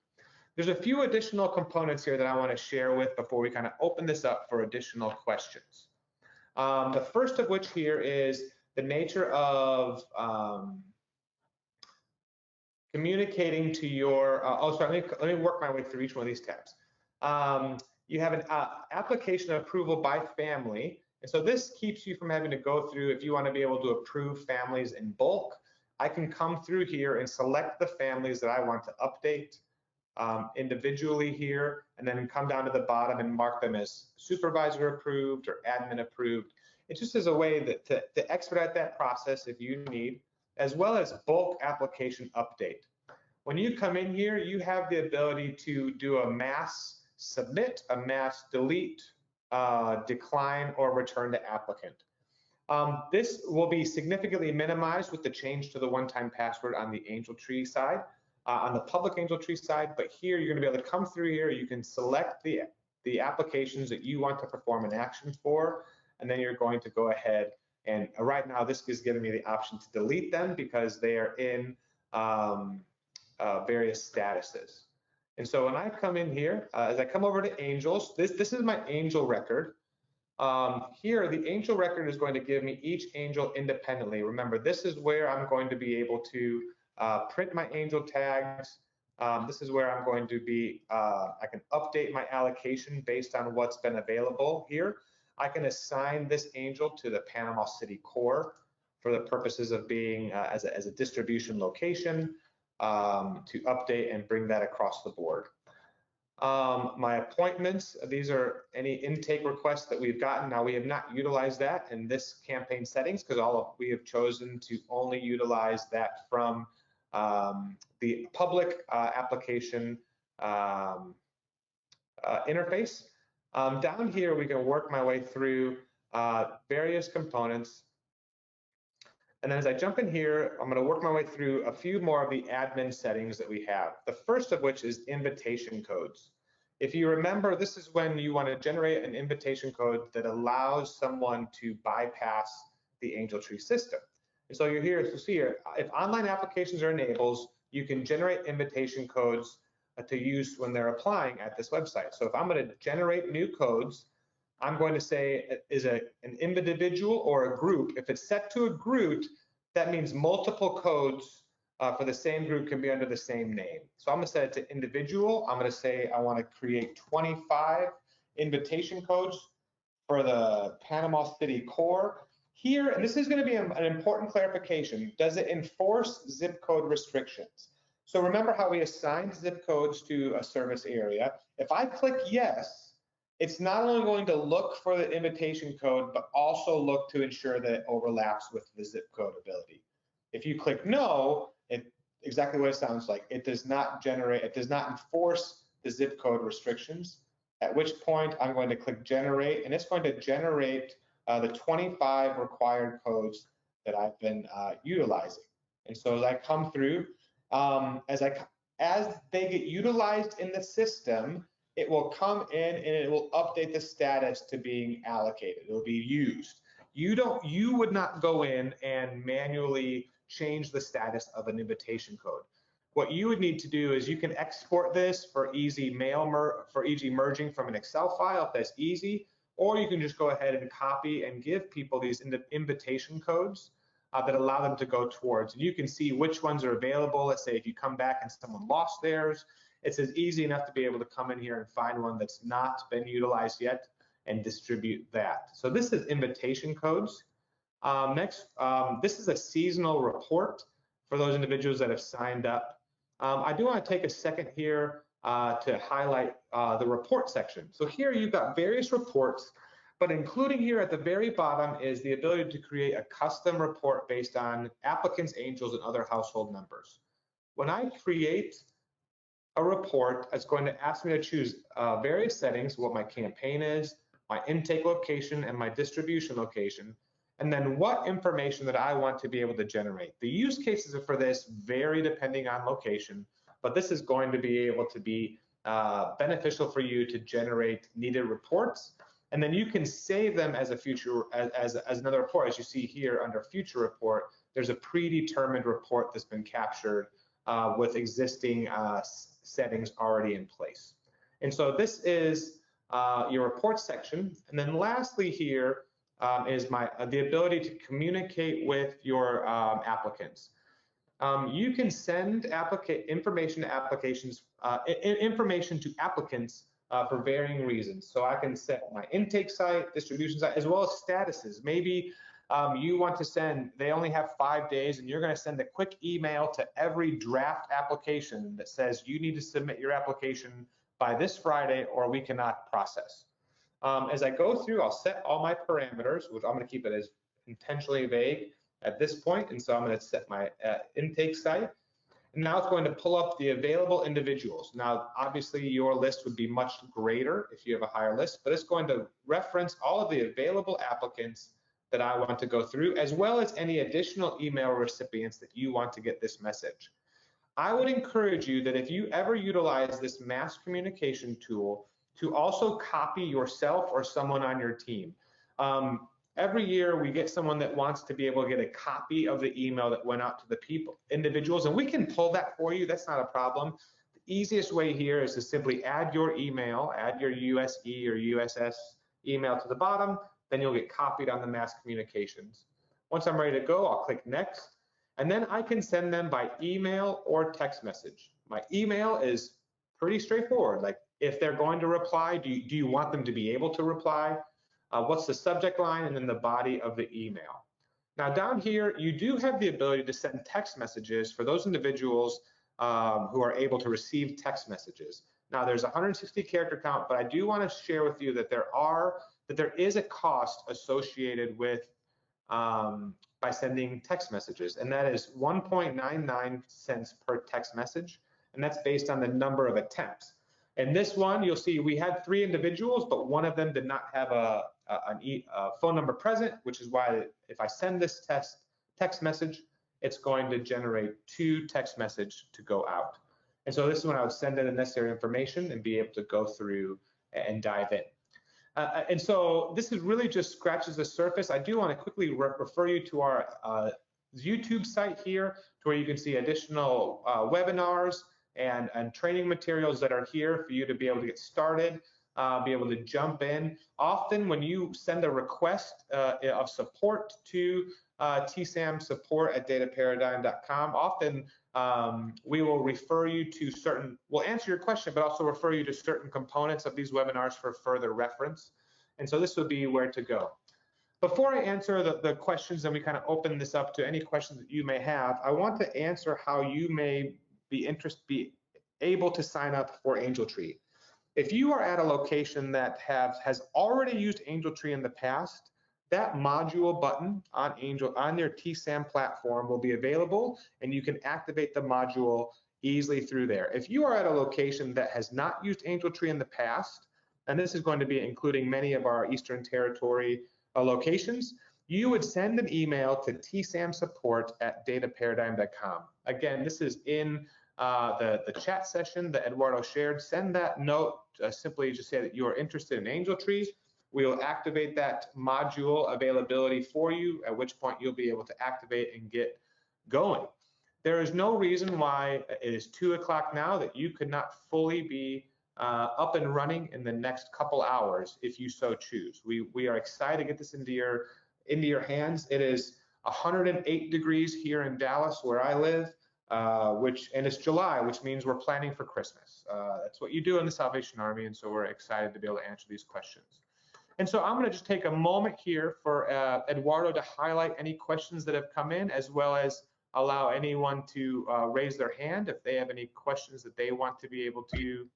There's a few additional components here that I want to share with before we kind of open this up for additional questions. The first of which here is the nature of communicating to your, let me work my way through each one of these tabs. You have an application approval by family. And so this keeps you from having to go through, if you want to be able to approve families in bulk, I can come through here and select the families that I want to update individually here, and then come down to the bottom and mark them as supervisor approved or admin approved. It just is a way that to expedite that process if you need, as well as bulk application update. When you come in here, you have the ability to do a mass submit, a mass delete, decline, or return to applicant. This will be significantly minimized with the change to the one-time password on the Angel Tree side, on the public Angel Tree side, but here you're going to be able to come through here, you can select the applications that you want to perform an action for, and then you're going to go ahead and right now this is giving me the option to delete them because they are in various statuses. And so when I come in here, as I come over to Angels, this is my Angel record. Here, the Angel record is going to give me each Angel independently. Remember, this is where I'm going to be able to print my Angel tags. This is where I'm going to be, I can update my allocation based on what's been available here. I can assign this Angel to the Panama City core for the purposes of being as a distribution location to update and bring that across the board. My appointments, these are any intake requests that we've gotten. Now, we have not utilized that in this campaign settings because we have chosen to only utilize that from the public application interface. Down here, we can work my way through various components. And then as I jump in here, I'm going to work my way through a few more of the admin settings that we have. The first of which is invitation codes. If you remember, this is when you want to generate an invitation code that allows someone to bypass the Angel Tree system. And so you're here to see here, if online applications are enabled, you can generate invitation codes to use when they're applying at this website. So if I'm going to generate new codes, I'm going to say is an individual or a group. If it's set to a group, that means multiple codes for the same group can be under the same name. So I'm going to set it to individual. I'm going to say I want to create 25 invitation codes for the Panama City core. Here, and this is going to be an important clarification, does it enforce zip code restrictions? So remember how we assigned zip codes to a service area. If I click yes, it's not only going to look for the invitation code, but also look to ensure that it overlaps with the zip code ability. If you click no, exactly what it sounds like. It does not enforce the zip code restrictions, at which point I'm going to click generate, and it's going to generate the 25 required codes that I've been utilizing. And so as I come through, as as they get utilized in the system, it will come in and it will update the status to being allocated. It will be used. You would not go in and manually change the status of an invitation code. What you would need to do is you can export this for easy merging from an Excel file if that's easy, or you can just go ahead and copy and give people these invitation codes that allow them to go towards. And you can see which ones are available. Let's say if you come back and someone lost theirs, it's as easy enough to be able to come in here and find one that's not been utilized yet and distribute that. So this is invitation codes. Next, this is a seasonal report for those individuals that have signed up. I do want to take a second here to highlight the report section. So here you've got various reports, but including here at the very bottom is the ability to create a custom report based on applicants, angels, and other household members. When I create a report, it's going to ask me to choose various settings, what my campaign is, my intake location, and my distribution location, and then what information that I want to be able to generate. The use cases for this vary depending on location, but this is going to be able to be beneficial for you to generate needed reports, and then you can save them as a future, as another report. As you see here under future report, there's a predetermined report that's been captured with existing settings already in place. And so this is your report section. And then lastly here is the ability to communicate with your applicants. You can send information to applications, information to applicants for varying reasons. So I can set my intake site, distribution site, as well as statuses. Maybe you want to send, they only have 5 days, and you're going to send a quick email to every draft application that says you need to submit your application by this Friday or we cannot process. As I go through, I'll set all my parameters, which I'm going to keep it as intentionally vague at this point. And so I'm going to set my intake site. And now it's going to pull up the available individuals. Now, obviously, your list would be much greater if you have a higher list, but it's going to reference all of the available applicants that I want to go through, as well as any additional email recipients that you want to get this message. I would encourage you that if you ever utilize this mass communication tool, to also copy yourself or someone on your team. Every year we get someone that wants to be able to get a copy of the email that went out to the individuals, and we can pull that for you. That's not a problem. The easiest way here is to simply add your email, add your USE or USS email to the bottom, then you'll get copied on the mass communications. Once I'm ready to go, I'll click next, and then I can send them by email or text message. My email is pretty straightforward. Like, if they're going to reply, do you want them to be able to reply? What's the subject line, and then the body of the email. Now down here, you do have the ability to send text messages for those individuals who are able to receive text messages. Now there's a 160 character count, but I do want to share with you that there is a cost associated with by sending text messages, and that is 1.99 cents per text message, and that's based on the number of attempts. In this one, you'll see we had 3 individuals, but one of them did not have a phone number present, which is why if I send this text message, it's going to generate 2 text messages to go out. And so this is when I would send in the necessary information and be able to go through and dive in. And so this is really just scratches the surface. I do want to quickly refer you to our YouTube site here, to where you can see additional webinars and training materials that are here for you to be able to get started, be able to jump in. Often when you send a request of support to TSAMM support@dataparadigm.com, often we will refer you to we'll answer your question, but also refer you to certain components of these webinars for further reference. And so this would be where to go. Before I answer the questions and we kind of open this up to any questions that you may have, I want to answer how you may be able to sign up for Angel Tree. If you are at a location that has already used Angel Tree in the past, that module button on your TSAMM platform will be available, and you can activate the module easily through there. If you are at a location that has not used Angel Tree in the past, and this is going to be including many of our Eastern Territory locations, you would send an email to TSAMM support@dataparadigm.com. Again, this is in the chat session that Eduardo shared, send that note, simply just say that you are interested in Angel Tree. We will activate that module availability for you, at which point you'll be able to activate and get going. There is no reason why it is 2 o'clock now that you could not fully be up and running in the next couple hours if you so choose. We are excited to get this into your hands. It is 108 degrees here in Dallas where I live, and it's July, which means we're planning for Christmas. That's what you do in the Salvation Army, and so we're excited to be able to answer these questions. And so I'm going to just take a moment here for Eduardo to highlight any questions that have come in, as well as allow anyone to raise their hand if they have any questions that they want to be able to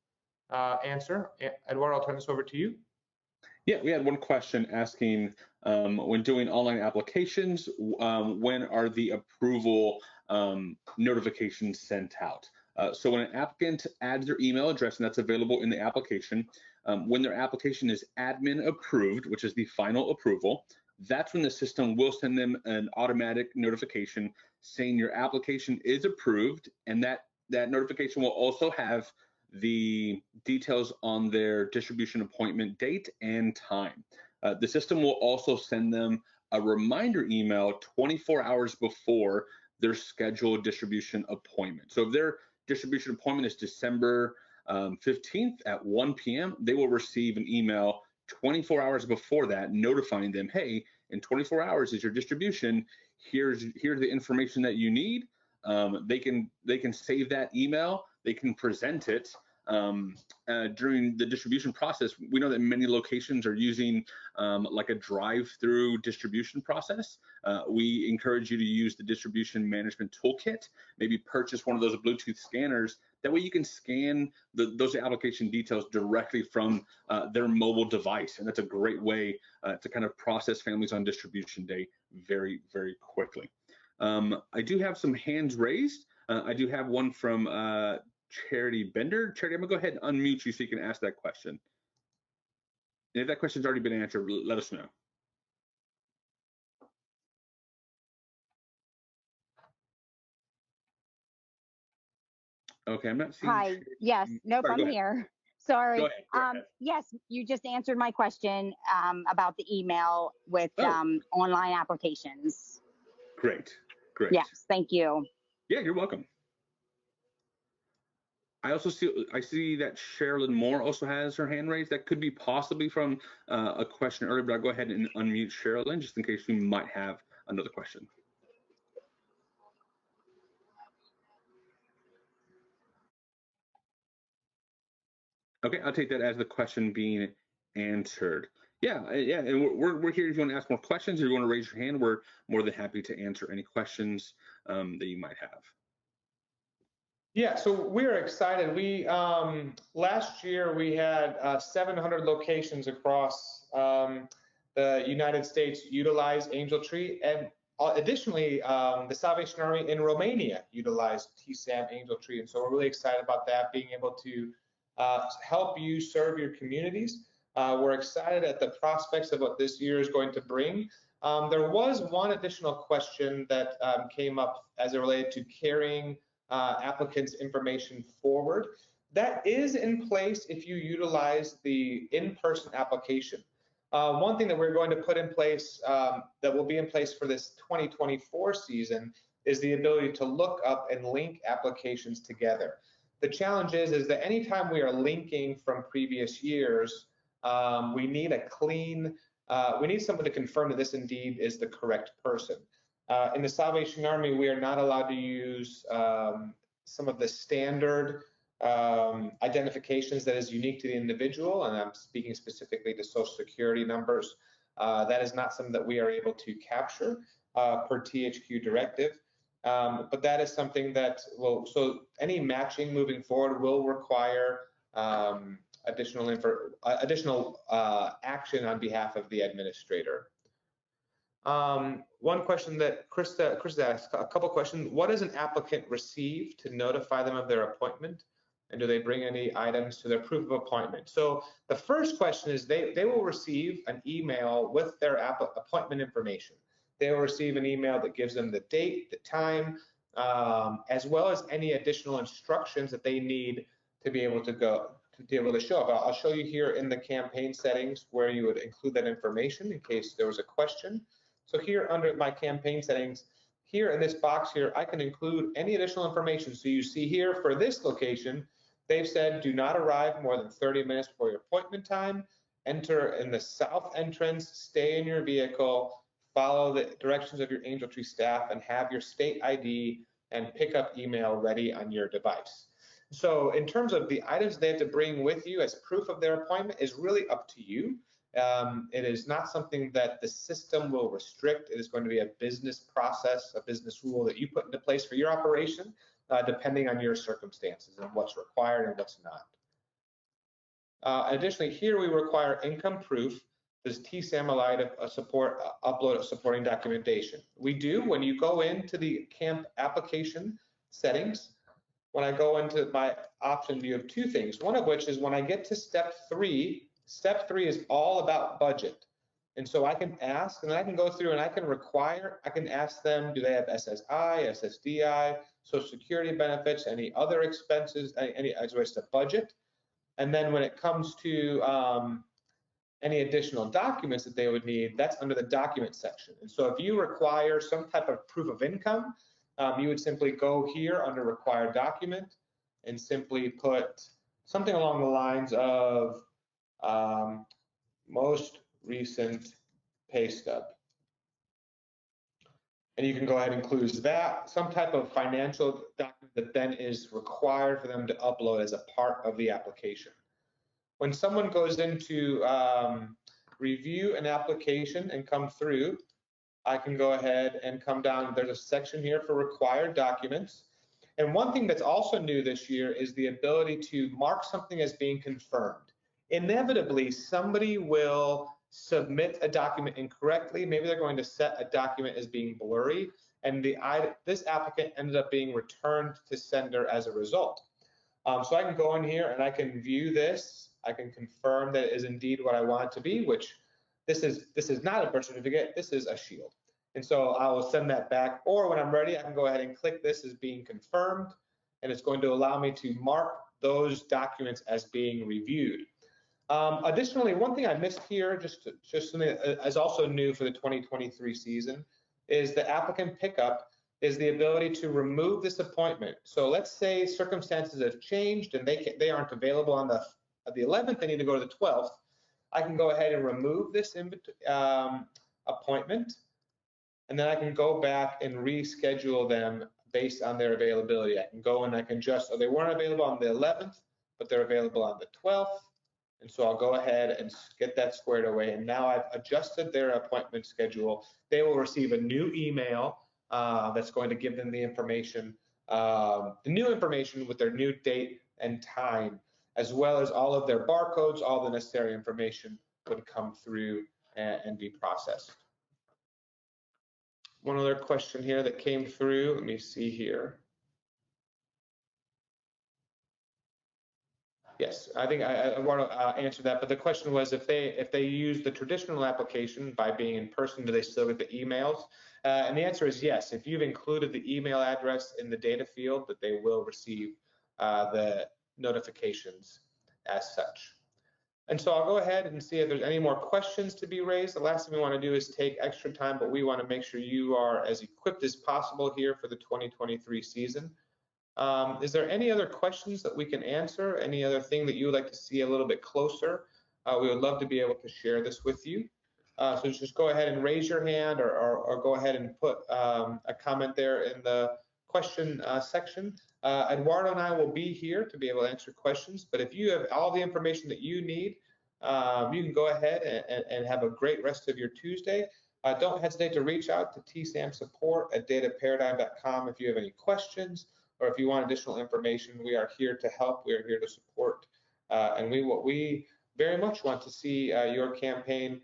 answer. Eduardo, I'll turn this over to you. Yeah, we had one question asking, when doing online applications, when are the approval notifications sent out? So when an applicant adds their email address, and that's available in the application, when their application is admin approved, which is the final approval, that's when the system will send them an automatic notification saying your application is approved, and that notification will also have the details on their distribution appointment date and time. The system will also send them a reminder email 24 hours before their scheduled distribution appointment. So if their distribution appointment is December 15th at 1 p.m., they will receive an email 24 hours before that notifying them, hey, in 24 hours is your distribution. Here's the information that you need. They can save that email. They can present it during the distribution process. We know that many locations are using like a drive-through distribution process. We encourage you to use the distribution management toolkit. Maybe purchase one of those Bluetooth scanners. That way you can scan those application details directly from their mobile device. And that's a great way to kind of process families on distribution day very, very quickly. I do have some hands raised. I do have one from Charity Bender. Charity, I'm gonna go ahead and unmute you so you can ask that question. And if that question's already been answered, let us know. Okay, I'm not seeing. Hi. Yes. Nope. Sorry, I'm here. Sorry. Go ahead. Yes, you just answered my question about the email with online applications. Great. Yes. Thank you. Yeah, you're welcome. I see that Sherilyn Moore also has her hand raised. That could be possibly from a question earlier, but I'll go ahead and unmute Sherilyn just in case you might have another question. Okay, I'll take that as the question being answered. Yeah, and we're here if you want to ask more questions or you want to raise your hand. We're more than happy to answer any questions that you might have. Yeah, so we're excited. We last year we had 700 locations across the United States utilize Angel Tree, and additionally, the Salvation Army in Romania utilized TSAMM Angel Tree, and so we're really excited about that, being able to help you serve your communities. We're excited at the prospects of what this year is going to bring. There was one additional question that came up as it related to carrying applicants' information forward. That is in place if you utilize the in-person application. One thing that we're going to put in place that will be in place for this 2024 season is the ability to look up and link applications together. The challenge is that anytime we are linking from previous years, we need a clean, we need someone to confirm that this indeed is the correct person. In the Salvation Army, we are not allowed to use some of the standard identifications that is unique to the individual, and I'm speaking specifically to Social Security numbers. That is not something that we are able to capture per THQ directive. But that is something that will, so any matching moving forward will require additional action on behalf of the administrator. One question that Chris asked, a couple questions. What does an applicant receive to notify them of their appointment? And do they bring any items to their proof of appointment? So the first question is they will receive an email with their appointment information. They will receive an email that gives them the date, the time, as well as any additional instructions that they need to be able to show up. I'll show you here in the campaign settings where you would include that information in case there was a question. So here under my campaign settings, here in this box here, I can include any additional information. So you see here for this location, they've said do not arrive more than 30 minutes before your appointment time, enter in the south entrance, stay in your vehicle, follow the directions of your Angel Tree staff, and have your state ID and pickup email ready on your device. So in terms of the items they have to bring with you as proof of their appointment is really up to you. It is not something that the system will restrict. It is going to be a business process, a business rule that you put into place for your operation, depending on your circumstances and what's required and what's not. Additionally, here we require income proof. Does TSAMM allow to upload supporting documentation? We do. When you go into the camp application settings, when I go into my option, you have two things. One of which is when I get to step 3 is all about budget. And so I can ask, and then I can go through and I can ask them, do they have SSI, SSDI, Social Security benefits, any other expenses, any as well as the budget. And then when it comes to any additional documents that they would need, that's under the document section. And so if you require some type of proof of income, you would simply go here under required document and simply put something along the lines of most recent pay stub. And you can go ahead and include that, some type of financial document that then is required for them to upload as a part of the application. When someone goes into review an application and come through, I can go ahead and come down. There's a section here for required documents. And one thing that's also new this year is the ability to mark something as being confirmed. Inevitably, somebody will submit a document incorrectly. Maybe they're going to set a document as being blurry, and this applicant ended up being returned to sender as a result. So I can go in here and I can view this. I can confirm that it is indeed what I want it to be, which this is not a birth certificate, this is a shield. And so I will send that back, or when I'm ready, I can go ahead and click this as being confirmed, and it's going to allow me to mark those documents as being reviewed. Additionally, one thing I missed here, just something that is also new for the 2023 season, is the applicant pickup is the ability to remove this appointment. So let's say circumstances have changed and they aren't available on the 11th, they need to go to the 12th. I can go ahead and remove this appointment, and then I can go back and reschedule them based on their availability. I can go and I can adjust, so they weren't available on the 11th, but they're available on the 12th. And so I'll go ahead and get that squared away. And now I've adjusted their appointment schedule. They will receive a new email that's going to give them the information, the new information with their new date and time, as well as all of their barcodes, all the necessary information would come through and be processed. One other question here that came through, let me see here. Yes, I think I want to answer that, but the question was if they use the traditional application by being in person, do they still get the emails? And the answer is yes. If you've included the email address in the data field, that they will receive the notifications as such. And so I'll go ahead and see if there's any more questions to be raised. The last thing we want to do is take extra time, but we want to make sure you are as equipped as possible here for the 2023 season. Is there any other questions that we can answer? Any other thing that you would like to see a little bit closer? We would love to be able to share this with you. So just go ahead and raise your hand or go ahead and put a comment there in the question section. Eduardo and I will be here to be able to answer questions, but if you have all the information that you need, you can go ahead and have a great rest of your Tuesday. Don't hesitate to reach out to tsammsupport@dataparadigm.com if you have any questions, or if you want additional information. We are here to help. We are here to support, and we very much want to see your campaign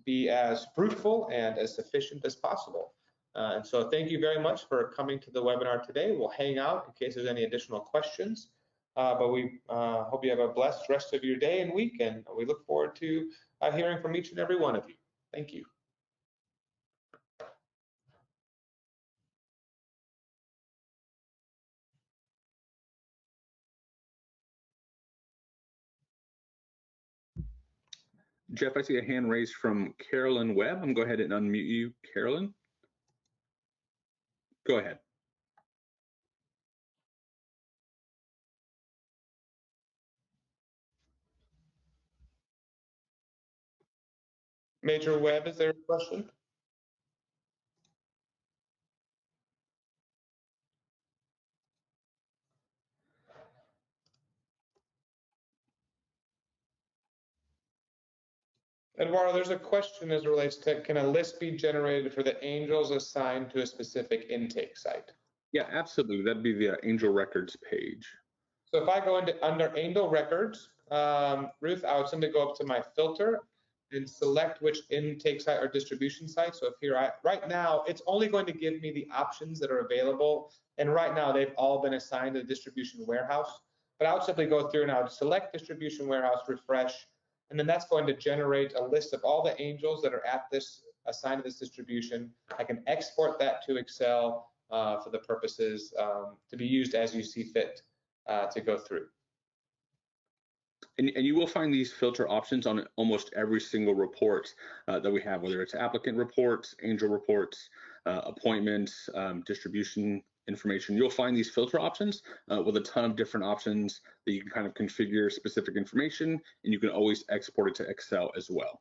be as fruitful and as efficient as possible. And so thank you very much for coming to the webinar today. We'll hang out in case there's any additional questions, but we hope you have a blessed rest of your day and week, and we look forward to hearing from each and every one of you. Thank you. Jeff, I see a hand raised from Carolyn Webb. I'm going to go ahead and unmute you, Carolyn. Go ahead. Major Webb, is there a question? Eduardo, there's a question as it relates to, can a list be generated for the angels assigned to a specific intake site? Yeah, absolutely. That'd be the Angel Records page. So if I go into under Angel Records, Ruth, I would simply go up to my filter and select which intake site or distribution site. So if here, right now, it's only going to give me the options that are available. And right now, they've all been assigned to the distribution warehouse. But I would simply go through and I would select distribution warehouse, refresh, and then that's going to generate a list of all the angels that are at this assigned to this distribution. I can export that to Excel for the purposes to be used as you see fit to go through. And you will find these filter options on almost every single report that we have, whether it's applicant reports, angel reports, appointments, distribution information. You'll find these filter options with a ton of different options that you can kind of configure specific information, and you can always export it to Excel as well.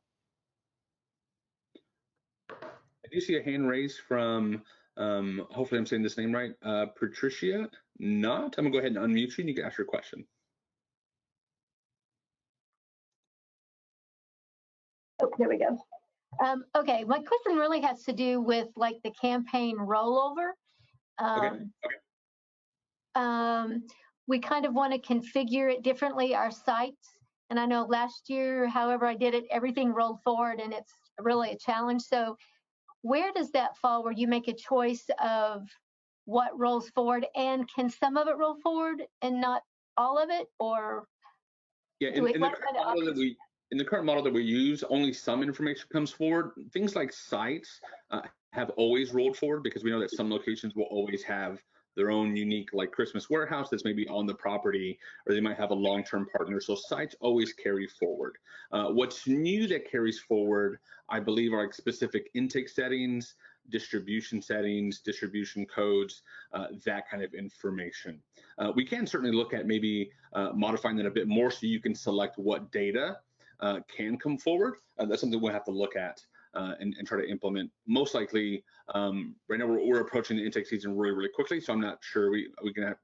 I do see a hand raised from, hopefully I'm saying this name right, Patricia Not. I'm gonna go ahead and unmute you and you can ask your question. Oh, there we go. Okay, my question really has to do with like the campaign rollover. We kind of want to configure it differently, our sites. And I know last year, however I did it, everything rolled forward and it's really a challenge. So where does that fall where you make a choice of what rolls forward, and can some of it roll forward and not all of it? Or yeah, in the current model that we use, only some information comes forward. Things like sites have always rolled forward because we know that some locations will always have their own unique, like Christmas warehouse that's maybe on the property, or they might have a long-term partner. So sites always carry forward. What's new that carries forward, I believe, are like specific intake settings, distribution settings, distribution codes, that kind of information. We can certainly look at maybe modifying that a bit more so you can select what data can come forward. That's something we'll have to look at and try to implement. Most likely, right now we're approaching the intake season really, really quickly, so I'm not sure we can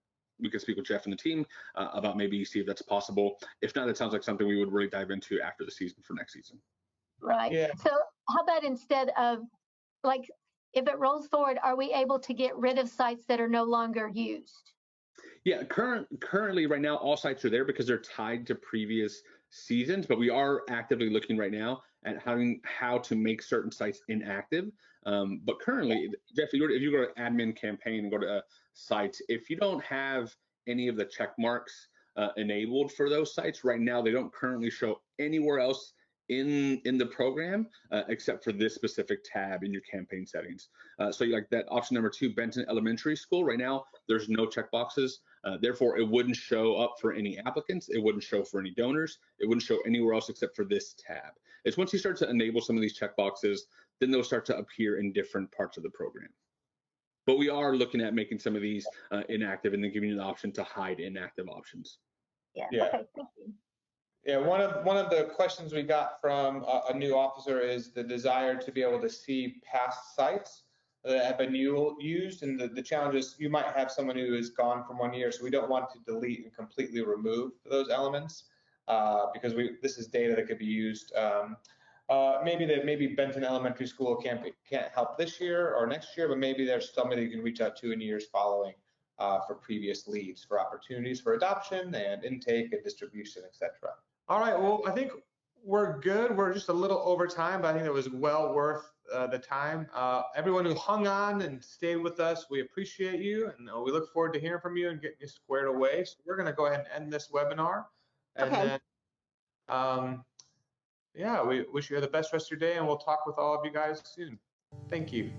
speak with Jeff and the team about maybe see if that's possible. If not, it sounds like something we would really dive into after the season for next season. Right. Yeah. So how about instead of, like, if it rolls forward, are we able to get rid of sites that are no longer used? Yeah, currently right now, all sites are there because they're tied to previous seasons, but we are actively looking right now at how to make certain sites inactive. But currently, Jeff, if you go to admin campaign and go to sites, if you don't have any of the check marks enabled for those sites right now, they don't currently show anywhere else in the program except for this specific tab in your campaign settings. So you like that option number 2, Benton Elementary School. Right now, there's no checkboxes. Therefore, it wouldn't show up for any applicants. It wouldn't show for any donors. It wouldn't show anywhere else except for this tab. It's once you start to enable some of these checkboxes, then they'll start to appear in different parts of the program. But we are looking at making some of these inactive and then giving you the option to hide inactive options. Yeah. Okay, thank you. Yeah, one of the questions we got from a new officer is the desire to be able to see past sites that have been used, and the challenge is you might have someone who is gone from 1 year, so we don't want to delete and completely remove those elements because this is data that could be used. Maybe Benton Elementary School can't help this year or next year, but maybe there's somebody you can reach out to in years following for previous leads, for opportunities for adoption and intake and distribution, etc. All right, well, I think we're good. We're just a little over time, but I think it was well worth the time. Everyone who hung on and stayed with us, we appreciate you, and we look forward to hearing from you and getting you squared away. So we're going to go ahead and end this webinar. And then, yeah, we wish you the best rest of your day, and we'll talk with all of you guys soon. Thank you.